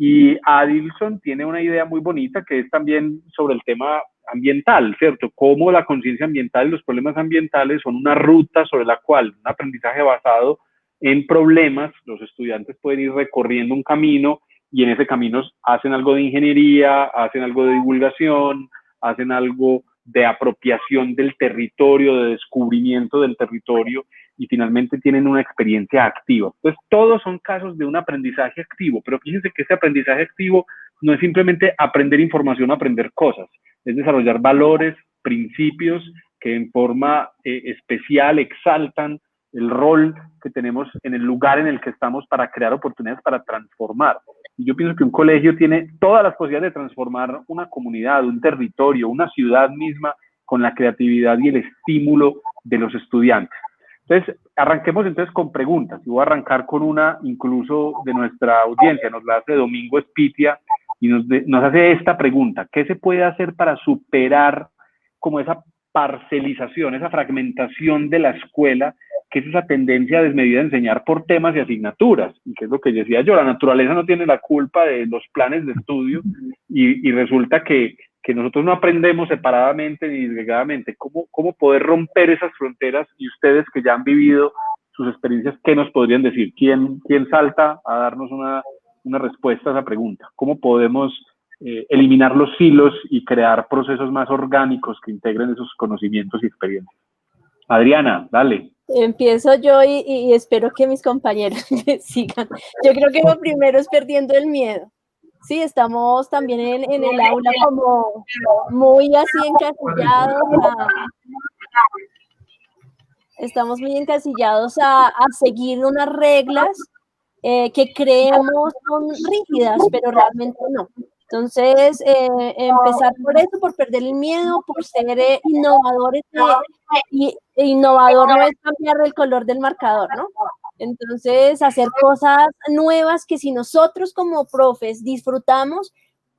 Y Adilson tiene una idea muy bonita que es también sobre el tema ambiental, ¿cierto? Cómo la conciencia ambiental y los problemas ambientales son una ruta sobre la cual un aprendizaje basado en problemas, los estudiantes pueden ir recorriendo un camino, y en ese camino hacen algo de ingeniería, hacen algo de divulgación, hacen algo de apropiación del territorio, de descubrimiento del territorio, y finalmente tienen una experiencia activa. Entonces, todos son casos de un aprendizaje activo, pero fíjense que ese aprendizaje activo no es simplemente aprender información, aprender cosas, es desarrollar valores, principios que en forma especial exaltan el rol que tenemos en el lugar en el que estamos para crear oportunidades, para transformar. Y yo pienso que un colegio tiene todas las posibilidades de transformar una comunidad, un territorio, una ciudad misma, con la creatividad y el estímulo de los estudiantes. Entonces, arranquemos entonces con preguntas. Y voy a arrancar con una incluso de nuestra audiencia, nos la hace Domingo Espitia, y nos hace esta pregunta: ¿qué se puede hacer para superar como esa parcelización, esa fragmentación de la escuela, que es esa tendencia desmedida de enseñar por temas y asignaturas? Y que es lo que decía yo, la naturaleza no tiene la culpa de los planes de estudio, y resulta que nosotros no aprendemos separadamente ni disgregadamente. ¿Cómo poder romper esas fronteras? Y ustedes que ya han vivido sus experiencias, ¿qué nos podrían decir? ¿Quién salta a darnos una respuesta a esa pregunta? ¿Cómo podemos eliminar los silos y crear procesos más orgánicos que integren esos conocimientos y experiencias? Adriana, dale. Empiezo yo y espero que mis compañeros me sigan. Yo creo que lo primero es perdiendo el miedo. Sí, estamos también en el aula como muy así encasillados estamos muy encasillados a seguir unas reglas que creemos son rígidas, pero realmente no. Entonces, empezar por eso, por perder el miedo, por ser innovadores, y innovador no es cambiar el color del marcador, ¿no? Entonces, hacer cosas nuevas que si nosotros como profes disfrutamos,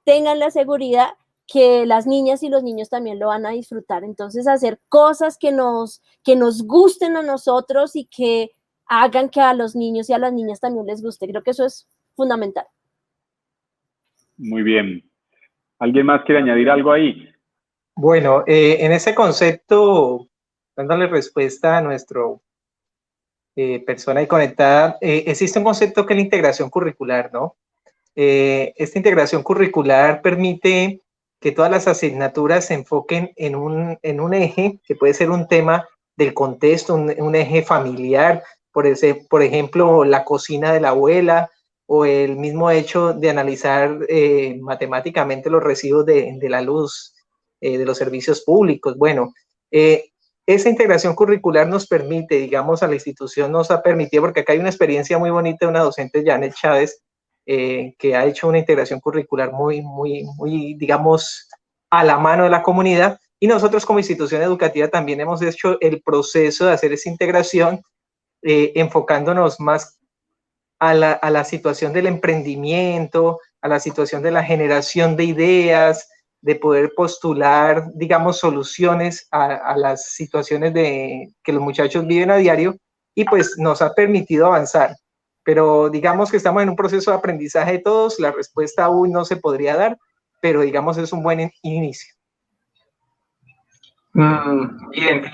tengan la seguridad que las niñas y los niños también lo van a disfrutar. Entonces, hacer cosas que nos gusten a nosotros y que hagan que a los niños y a las niñas también les guste. Creo que eso es fundamental. Muy bien. ¿Alguien más quiere añadir algo ahí? Bueno, en ese concepto, dándole respuesta a nuestro persona y conectada, existe un concepto que es la integración curricular, ¿no? Esta integración curricular permite que todas las asignaturas se enfoquen en un eje, que puede ser un tema del contexto, un eje familiar, por ejemplo, la cocina de la abuela, o el mismo hecho de analizar matemáticamente los residuos de la luz, de los servicios públicos. Bueno, esa integración curricular nos permite, digamos, a la institución nos ha permitido, porque acá hay una experiencia muy bonita de una docente, Janet Chávez, que ha hecho una integración curricular muy, digamos, a la mano de la comunidad. Y nosotros como institución educativa también hemos hecho el proceso de hacer esa integración, enfocándonos más a la situación del emprendimiento, a la situación de la generación de ideas, de poder postular, digamos, soluciones a las situaciones que los muchachos viven a diario, y pues nos ha permitido avanzar. Pero digamos que estamos en un proceso de aprendizaje de todos, la respuesta aún no se podría dar, pero digamos es un buen inicio. Bien,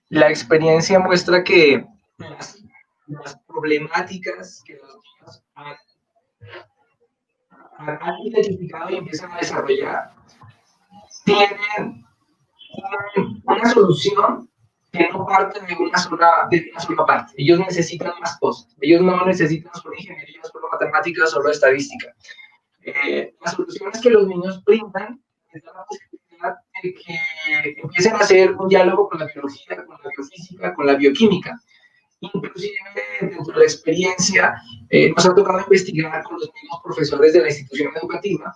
la experiencia muestra que las problemáticas que los niños han identificado y empiezan a desarrollar tienen una solución que no parte de una sola parte. Ellos necesitan más cosas. Ellos no necesitan solo ingeniería, solo matemáticas, solo estadística. Las soluciones que los niños brindan les dan la posibilidad de que empiecen a hacer un diálogo con la biología, con la biofísica, con la bioquímica. Inclusive dentro de la experiencia nos ha tocado investigar con los mismos profesores de la institución educativa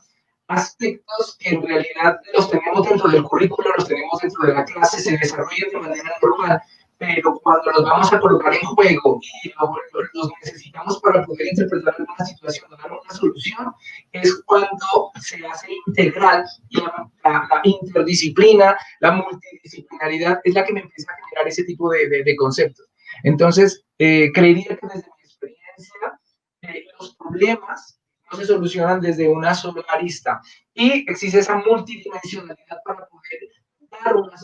aspectos que en realidad los tenemos dentro del currículo, los tenemos dentro de la clase, se desarrollan de manera normal, pero cuando los vamos a colocar en juego y los necesitamos para poder interpretar alguna situación, dar una solución, es cuando se hace integral y la interdisciplina, la multidisciplinaridad es la que me empieza a generar ese tipo de conceptos. Entonces, creería que desde mi experiencia, los problemas no se solucionan desde una sola arista y existe esa multidimensionalidad para poder dar una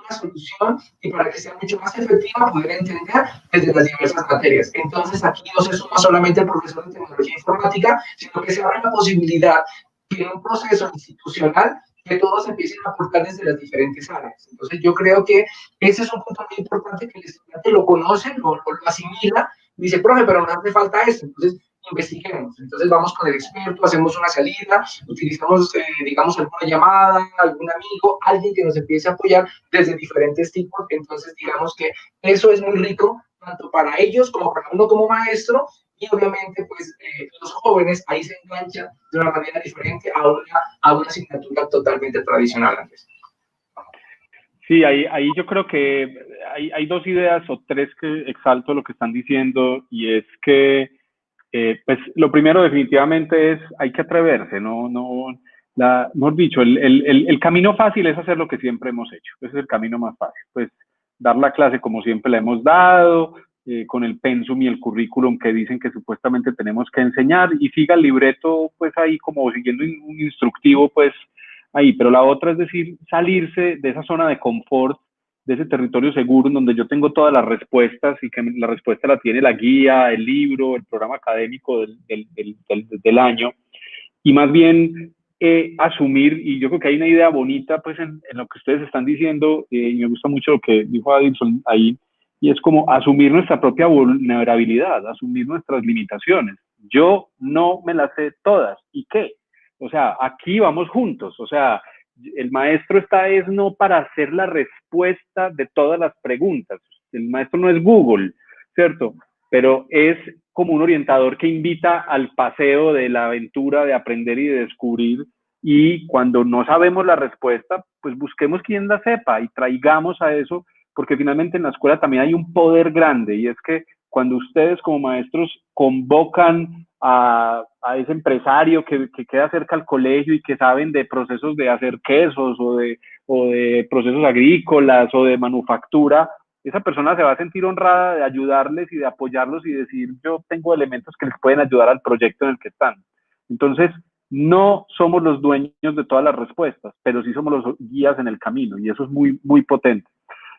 solución y para que sea mucho más efectiva poder entender desde las diversas materias. Entonces, aquí no se suma solamente el profesor de tecnología informática, sino que se abre la posibilidad que en un proceso institucional que todos empiecen a aportar desde las diferentes áreas. Entonces, yo creo que ese es un punto muy importante, que el estudiante lo conoce, lo asimila, dice, profe, pero no hace falta esto. Entonces, investiguemos. Entonces, vamos con el experto, hacemos una salida, utilizamos, digamos, alguna llamada, algún amigo, alguien que nos empiece a apoyar desde diferentes tipos. Entonces, digamos que eso es muy rico, tanto para ellos como para uno como maestro, y obviamente, pues, los jóvenes ahí se enganchan de una manera diferente a una asignatura totalmente tradicional, Andrés. Sí, ahí yo creo que hay dos ideas o tres que exalto lo que están diciendo, y es que, pues, lo primero definitivamente es, hay que atreverse, mejor dicho, el camino fácil es hacer lo que siempre hemos hecho, ese es el camino más fácil, pues, dar la clase como siempre la hemos dado, con el pensum y el currículum que dicen que supuestamente tenemos que enseñar, y siga el libreto, pues, ahí como siguiendo un instructivo, pues, ahí. Pero la otra es decir, salirse de esa zona de confort, de ese territorio seguro en donde yo tengo todas las respuestas y que la respuesta la tiene la guía, el libro, el programa académico del año, y más bien asumir. Y yo creo que hay una idea bonita, pues, en lo que ustedes están diciendo, y me gusta mucho lo que dijo Adilson ahí, y es como asumir nuestra propia vulnerabilidad, asumir nuestras limitaciones. Yo no me las sé todas. ¿Y qué? O sea, aquí vamos juntos. O sea, el maestro está es no para hacer la respuesta de todas las preguntas. El maestro no es Google, ¿cierto? Pero es como un orientador que invita al paseo de la aventura de aprender y de descubrir, y cuando no sabemos la respuesta, pues busquemos quien la sepa y traigamos a eso, porque finalmente en la escuela también hay un poder grande, y es que cuando ustedes como maestros convocan a ese empresario que queda cerca al colegio y que saben de procesos de hacer quesos o de procesos agrícolas o de manufactura, esa persona se va a sentir honrada de ayudarles y de apoyarlos y decir, yo tengo elementos que les pueden ayudar al proyecto en el que están. Entonces, no somos los dueños de todas las respuestas, pero sí somos los guías en el camino, y eso es muy, muy potente.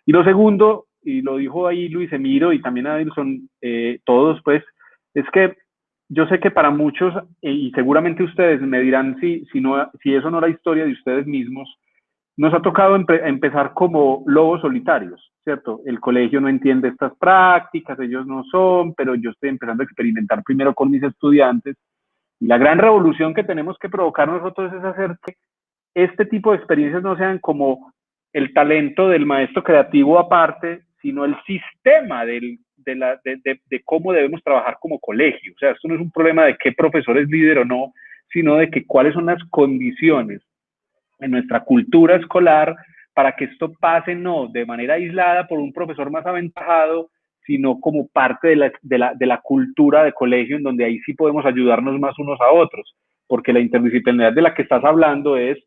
Y lo segundo, y lo dijo ahí Luis Emiro y también Adilson, todos, pues, es que yo sé que para muchos, y seguramente ustedes me dirán si eso no era historia de ustedes mismos, nos ha tocado empezar como lobos solitarios, ¿cierto? El colegio no entiende estas prácticas, ellos no son, pero yo estoy empezando a experimentar primero con mis estudiantes. Y la gran revolución que tenemos que provocar nosotros es hacer que este tipo de experiencias no sean como el talento del maestro creativo aparte, sino el sistema de cómo debemos trabajar como colegio. O sea, esto no es un problema de qué profesor es líder o no, sino de que cuáles son las condiciones en nuestra cultura escolar para que esto pase no de manera aislada por un profesor más aventajado, sino como parte de la cultura de colegio, en donde ahí sí podemos ayudarnos más unos a otros, porque la interdisciplinaridad de la que estás hablando es,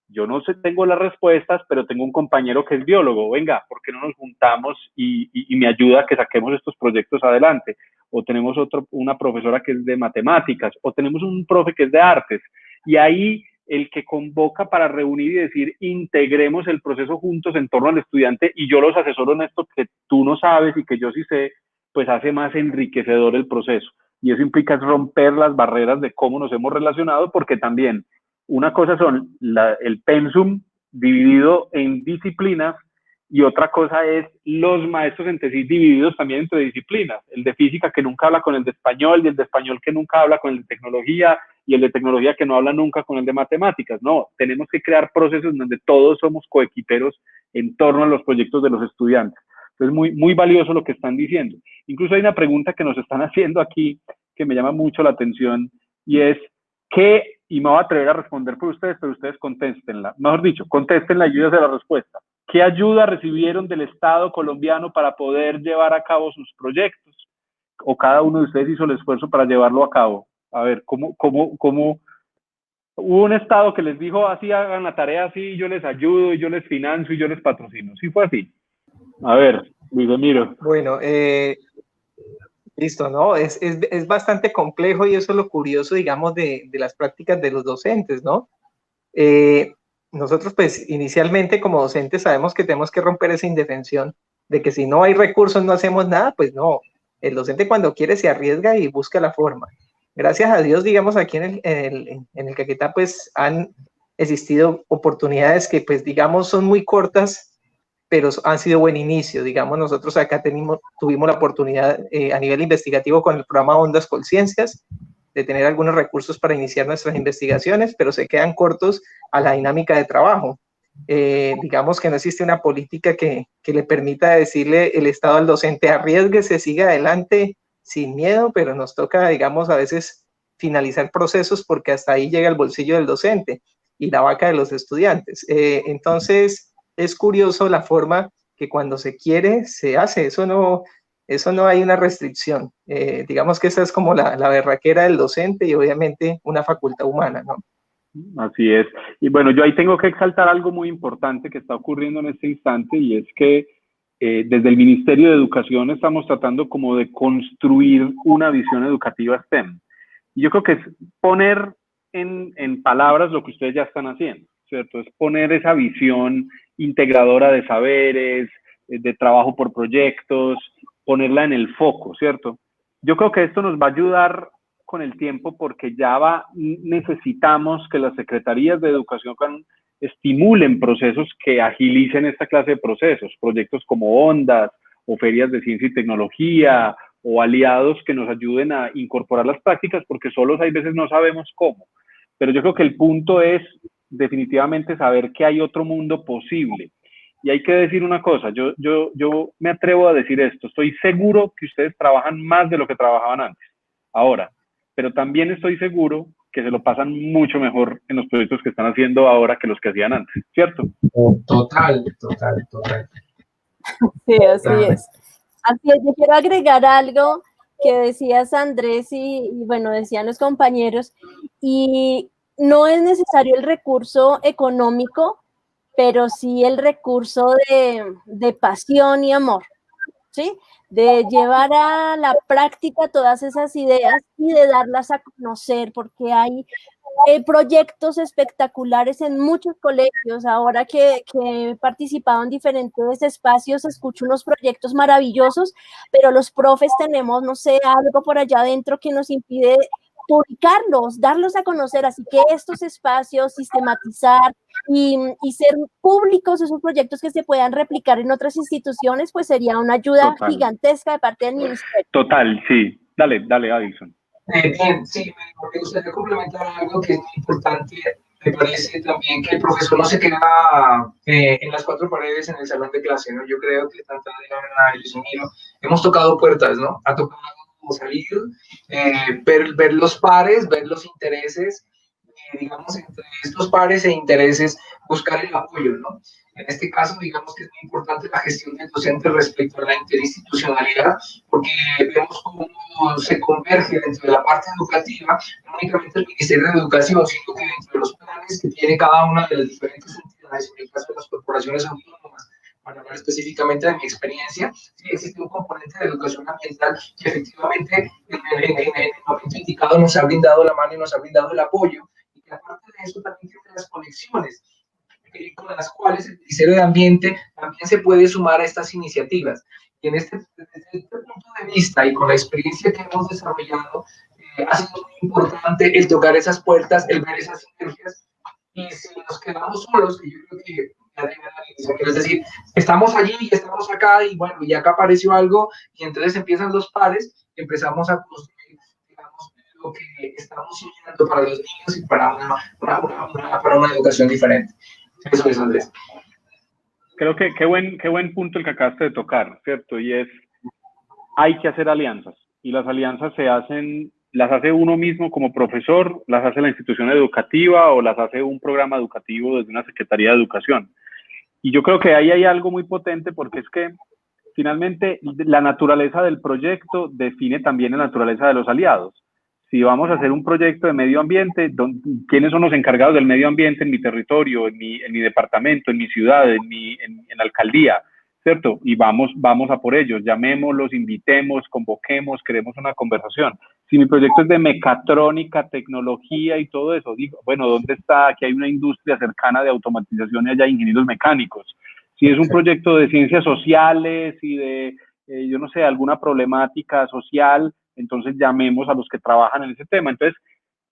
yo no sé, tengo las respuestas, pero tengo un compañero que es biólogo, venga, ¿por qué no nos juntamos y me ayuda a que saquemos estos proyectos adelante? O tenemos una profesora que es de matemáticas, o tenemos un profe que es de artes, y ahí el que convoca para reunir y decir, integremos el proceso juntos en torno al estudiante y yo los asesoro en esto que tú no sabes y que yo sí sé, pues hace más enriquecedor el proceso. Y eso implica romper las barreras de cómo nos hemos relacionado, porque también una cosa son el pensum dividido en disciplinas y otra cosa es los maestros entre sí divididos también entre disciplinas. El de física que nunca habla con el de español y el de español que nunca habla con el de tecnología y el de tecnología que no habla nunca con el de matemáticas. No, tenemos que crear procesos donde todos somos coequiperos en torno a los proyectos de los estudiantes. Entonces, muy, muy valioso lo que están diciendo. Incluso hay una pregunta que nos están haciendo aquí que me llama mucho la atención, y es, ¿qué? Y me voy a atrever a responder por ustedes, pero ustedes contéstenla. Mejor dicho, contéstenla y yo ya sé la respuesta. ¿Qué ayuda recibieron del Estado colombiano para poder llevar a cabo sus proyectos? ¿O cada uno de ustedes hizo el esfuerzo para llevarlo a cabo? A ver, ¿cómo hubo un Estado que les dijo, así hagan la tarea, así yo les ayudo, y yo les financio, y yo les patrocino? ¿Sí fue así? A ver, Luis Emiro. Bueno, listo, ¿no? Es bastante complejo, y eso es lo curioso, digamos, de las prácticas de los docentes, ¿no? Nosotros, pues, inicialmente como docentes sabemos que tenemos que romper esa indefensión de que si no hay recursos no hacemos nada. Pues no, el docente cuando quiere se arriesga y busca la forma. Gracias a Dios, digamos, aquí en el Caquetá, pues, han existido oportunidades que, pues, digamos, son muy cortas, pero han sido buen inicio. Digamos, nosotros acá tuvimos la oportunidad a nivel investigativo con el programa Ondas Colciencias de tener algunos recursos para iniciar nuestras investigaciones, pero se quedan cortos a la dinámica de trabajo. Digamos que no existe una política que le permita decirle el Estado al docente, arriésguese, siga adelante sin miedo, pero nos toca, digamos, a veces finalizar procesos porque hasta ahí llega el bolsillo del docente y la vaca de los estudiantes. Entonces, es curioso la forma que cuando se quiere, se hace. Eso no hay una restricción. Digamos que esa es como la berraquera del docente y obviamente una facultad humana, ¿no? Así es. Y bueno, yo ahí tengo que exaltar algo muy importante que está ocurriendo en este instante, y es que desde el Ministerio de Educación estamos tratando como de construir una visión educativa STEM. Y yo creo que es poner en palabras lo que ustedes ya están haciendo, ¿cierto? Es poner esa visión integradora de saberes, de trabajo por proyectos, ponerla en el foco, ¿cierto? Yo creo que esto nos va a ayudar con el tiempo, porque ya necesitamos que las secretarías de educación estimulen procesos que agilicen esta clase de procesos, proyectos como Ondas, o ferias de ciencia y tecnología, o aliados que nos ayuden a incorporar las prácticas, porque solos hay veces no sabemos cómo. Pero yo creo que el punto es definitivamente saber que hay otro mundo posible. Y hay que decir una cosa, yo me atrevo a decir esto, estoy seguro que ustedes trabajan más de lo que trabajaban antes, ahora, pero también estoy seguro que se lo pasan mucho mejor en los proyectos que están haciendo ahora que los que hacían antes, ¿cierto? Total. Sí, así es. Así es, yo quiero agregar algo que decías Andrés y bueno, decían los compañeros, y no es necesario el recurso económico, pero sí el recurso de pasión y amor, ¿sí? De llevar a la práctica todas esas ideas y de darlas a conocer, porque hay proyectos espectaculares en muchos colegios. Ahora que he participado en diferentes espacios, escucho unos proyectos maravillosos, pero los profes tenemos, no sé, algo por allá adentro que nos impide publicarlos, darlos a conocer. Así que estos espacios, sistematizar y ser públicos esos proyectos que se puedan replicar en otras instituciones, pues sería una ayuda gigantesca de parte del ministerio. Total, sí. Dale, Addison. Bien, sí, me gustaría complementar algo que es muy importante. Me parece también que el profesor no se queda en las cuatro paredes en el salón de clase, ¿no? Yo creo que tanto Adriana y Luis Emilio hemos tocado puertas, ¿no? Ha tocado salir, ver los pares, ver los intereses, digamos, entre estos pares e intereses, buscar el apoyo, ¿no? En este caso, digamos que es muy importante la gestión del docente respecto a la interinstitucionalidad, porque vemos cómo se converge dentro de la parte educativa, no únicamente el Ministerio de Educación, sino que dentro de los planes que tiene cada una de las diferentes entidades, en el caso de las corporaciones autónomas, para hablar específicamente de mi experiencia, sí existe un componente de educación ambiental que efectivamente en el momento indicado nos ha brindado la mano y nos ha brindado el apoyo, y que aparte de eso también tiene las conexiones con las cuales el Ministerio de Ambiente también se puede sumar a estas iniciativas. Y desde este punto de vista y con la experiencia que hemos desarrollado, ha sido muy importante el tocar esas puertas, el ver esas sinergias. Y si nos quedamos solos, que yo creo que es decir, estamos allí y estamos acá y bueno, y acá apareció algo y entonces empiezan los pares y empezamos a construir, digamos, lo que estamos soñando para los niños y para una educación diferente. Eso es, Andrés. Creo que qué buen punto el que acabaste de tocar, ¿cierto? Y es, hay que hacer alianzas, y las alianzas las hace uno mismo como profesor, las hace la institución educativa o las hace un programa educativo desde una Secretaría de Educación. Y yo creo que ahí hay algo muy potente, porque es que finalmente la naturaleza del proyecto define también la naturaleza de los aliados. Si vamos a hacer un proyecto de medio ambiente, ¿quiénes son los encargados del medio ambiente en mi territorio, en mi departamento, en mi ciudad, en la alcaldía? ¿Cierto? Y vamos a por ellos, llamémoslos, invitemos, convoquemos, creemos una conversación. Si mi proyecto es de mecatrónica, tecnología y todo eso, digo, bueno, ¿dónde está? Aquí hay una industria cercana de automatización y allá hay ingenieros mecánicos. Si es un proyecto de ciencias sociales y de, yo no sé, alguna problemática social, entonces llamemos a los que trabajan en ese tema. Entonces,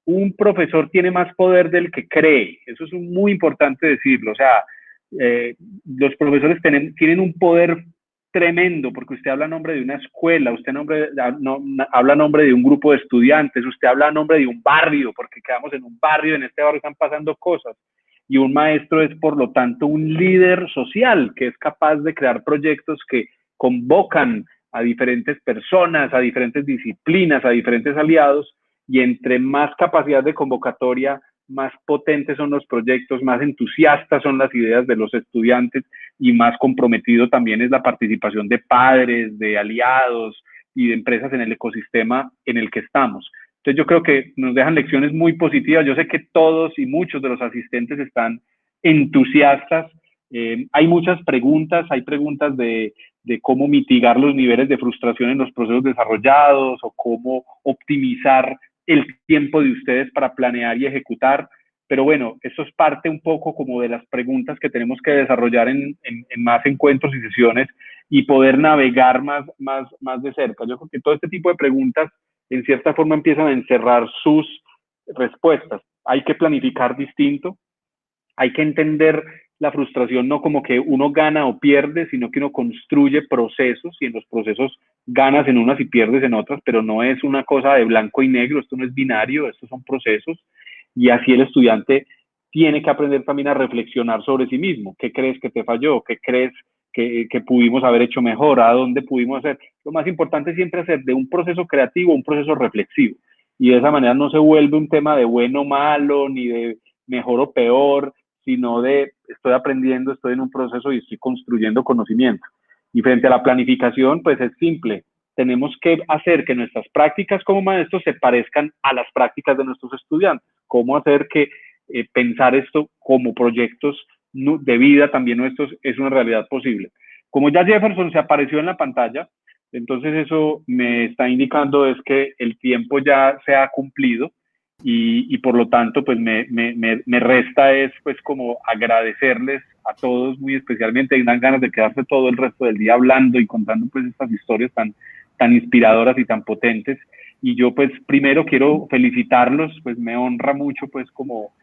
un profesor tiene más poder del que cree. Eso es muy importante decirlo. O sea, los profesores tienen un poder tremendo, porque usted habla a nombre de una escuela, usted habla a nombre de un grupo de estudiantes, usted habla a nombre de un barrio, porque quedamos en un barrio, en este barrio están pasando cosas. Y un maestro es, por lo tanto, un líder social que es capaz de crear proyectos que convocan a diferentes personas, a diferentes disciplinas, a diferentes aliados, y entre más capacidad de convocatoria, más potentes son los proyectos, más entusiastas son las ideas de los estudiantes y más comprometido también es la participación de padres, de aliados y de empresas en el ecosistema en el que estamos. Entonces yo creo que nos dejan lecciones muy positivas. Yo sé que todos y muchos de los asistentes están entusiastas. Hay muchas preguntas, hay preguntas de cómo mitigar los niveles de frustración en los procesos desarrollados o cómo optimizar el tiempo de ustedes para planear y ejecutar, pero bueno, eso es parte un poco como de las preguntas que tenemos que desarrollar en más encuentros y sesiones y poder navegar más de cerca. Yo creo que todo este tipo de preguntas en cierta forma empiezan a encerrar sus respuestas. Hay que planificar distinto, hay que entender la frustración no como que uno gana o pierde, sino que uno construye procesos y en los procesos ganas en unas y pierdes en otras, pero no es una cosa de blanco y negro, esto no es binario, estos son procesos y así el estudiante tiene que aprender también a reflexionar sobre sí mismo. ¿Qué crees que te falló? ¿Qué crees que pudimos haber hecho mejor? ¿A dónde pudimos hacer? Lo más importante es siempre hacer de un proceso creativo un proceso reflexivo y de esa manera no se vuelve un tema de bueno o malo, ni de mejor o peor, sino de estoy aprendiendo, estoy en un proceso y estoy construyendo conocimiento. Y frente a la planificación, pues es simple. Tenemos que hacer que nuestras prácticas como maestros se parezcan a las prácticas de nuestros estudiantes. ¿Cómo hacer que pensar esto como proyectos de vida también nuestros es una realidad posible? Como ya Jefferson se apareció en la pantalla, entonces eso me está indicando es que el tiempo ya se ha cumplido y por lo tanto pues me resta es pues como agradecerles a todos muy especialmente. Hay unas ganas de quedarse todo el resto del día hablando y contando pues estas historias tan inspiradoras y tan potentes. Y yo pues primero quiero felicitarlos, pues me honra mucho pues como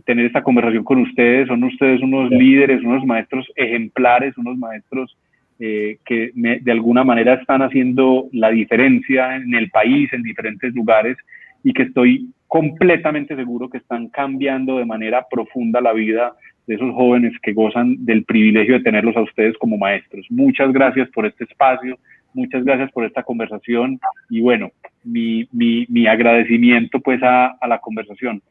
tener esta conversación con ustedes. Son ustedes unos líderes, unos maestros ejemplares, unos maestros que de alguna manera están haciendo la diferencia en el país, en diferentes lugares, y que estoy completamente seguro que están cambiando de manera profunda la vida de esos jóvenes que gozan del privilegio de tenerlos a ustedes como maestros. Muchas gracias por este espacio, muchas gracias por esta conversación y bueno, mi agradecimiento pues a la conversación.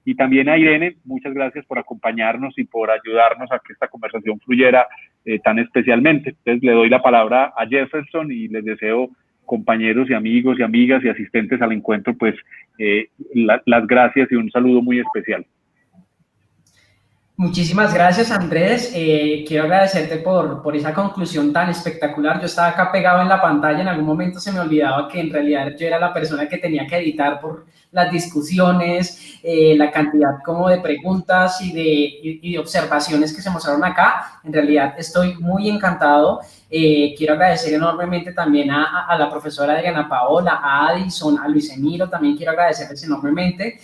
Y también a Irene, muchas gracias por acompañarnos y por ayudarnos a que esta conversación fluyera tan especialmente. Entonces le doy la palabra a Jefferson y les deseo, compañeros y amigos y amigas y asistentes al encuentro, pues las gracias y un saludo muy especial. Muchísimas gracias, Andrés. Quiero agradecerte por esa conclusión tan espectacular. Yo estaba acá pegado en la pantalla, en algún momento se me olvidaba que en realidad yo era la persona que tenía que editar por las discusiones, la cantidad como de preguntas y de observaciones que se mostraron acá. En realidad estoy muy encantado. Quiero agradecer enormemente también a la profesora Adriana Paola, a Addison, a Luis Emiro, también quiero agradecerles enormemente,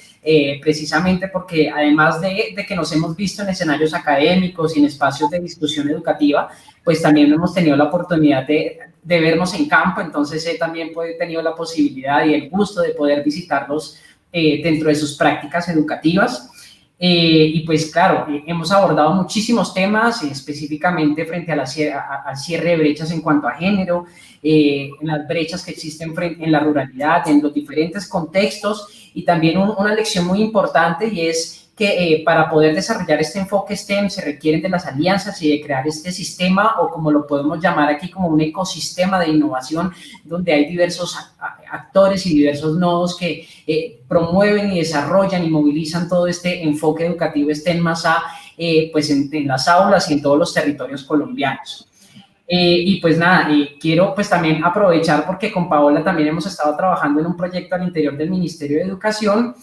precisamente porque además de que nos hemos visto en escenarios académicos y en espacios de discusión educativa, pues también hemos tenido la oportunidad de vernos en campo, entonces he también tenido la posibilidad y el gusto de poder visitarlos dentro de sus prácticas educativas. Y pues claro, hemos abordado muchísimos temas, específicamente frente al cierre de brechas en cuanto a género, en las brechas que existen en la ruralidad, en los diferentes contextos, y también una lección muy importante, y es que para poder desarrollar este enfoque STEM se requieren de las alianzas y de crear este sistema, o como lo podemos llamar aquí, como un ecosistema de innovación, donde hay diversos actores y diversos nodos que promueven y desarrollan y movilizan todo este enfoque educativo STEM más pues en las aulas y en todos los territorios colombianos. Y pues nada, quiero pues también aprovechar porque con Paola también hemos estado trabajando en un proyecto al interior del Ministerio de Educación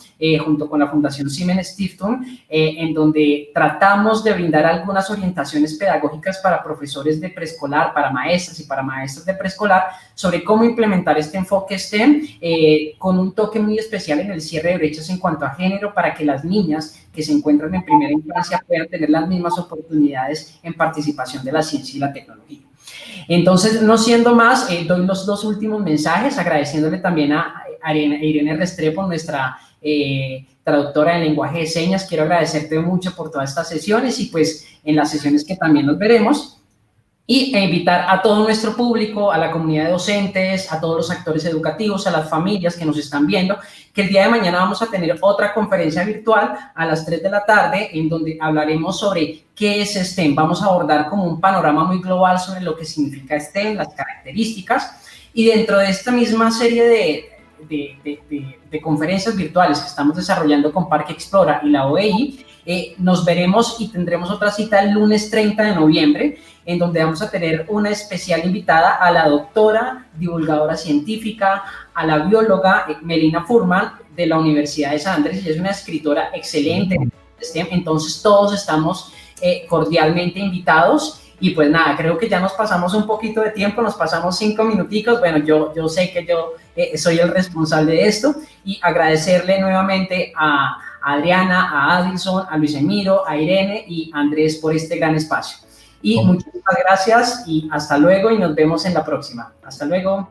junto con la Fundación Siemens Stiftung, en donde tratamos de brindar algunas orientaciones pedagógicas para profesores de preescolar, para maestras y para maestros de preescolar, sobre cómo implementar este enfoque STEM con un toque muy especial en el cierre de brechas en cuanto a género, para que las niñas que se encuentran en primera infancia puedan tener las mismas oportunidades en participación de la ciencia y la tecnología. Entonces, no siendo más, doy los dos últimos mensajes, agradeciéndole también a Irene Restrepo, nuestra traductora de lenguaje de señas. Quiero agradecerte mucho por todas estas sesiones y pues en las sesiones que también nos veremos. Y invitar a todo nuestro público, a la comunidad de docentes, a todos los actores educativos, a las familias que nos están viendo, que el día de mañana vamos a tener otra conferencia virtual a las 3 de la tarde, en donde hablaremos sobre qué es STEM. Vamos a abordar como un panorama muy global sobre lo que significa STEM, las características, y dentro de esta misma serie de conferencias virtuales que estamos desarrollando con Parque Explora y la OEI, nos veremos y tendremos otra cita el lunes 30 de noviembre, en donde vamos a tener una especial invitada a la doctora, divulgadora científica, a la bióloga Melina Furman de la Universidad de San Andrés. Ella es una escritora excelente, entonces todos estamos cordialmente invitados. Y pues nada, creo que ya nos pasamos un poquito de tiempo, nos pasamos 5 minuticos. Bueno, yo sé que yo soy el responsable de esto, y agradecerle nuevamente a a Adriana, a Adilson, a Luis Emiro, a Irene y a Andrés por este gran espacio. Y muchísimas gracias y hasta luego y nos vemos en la próxima. Hasta luego.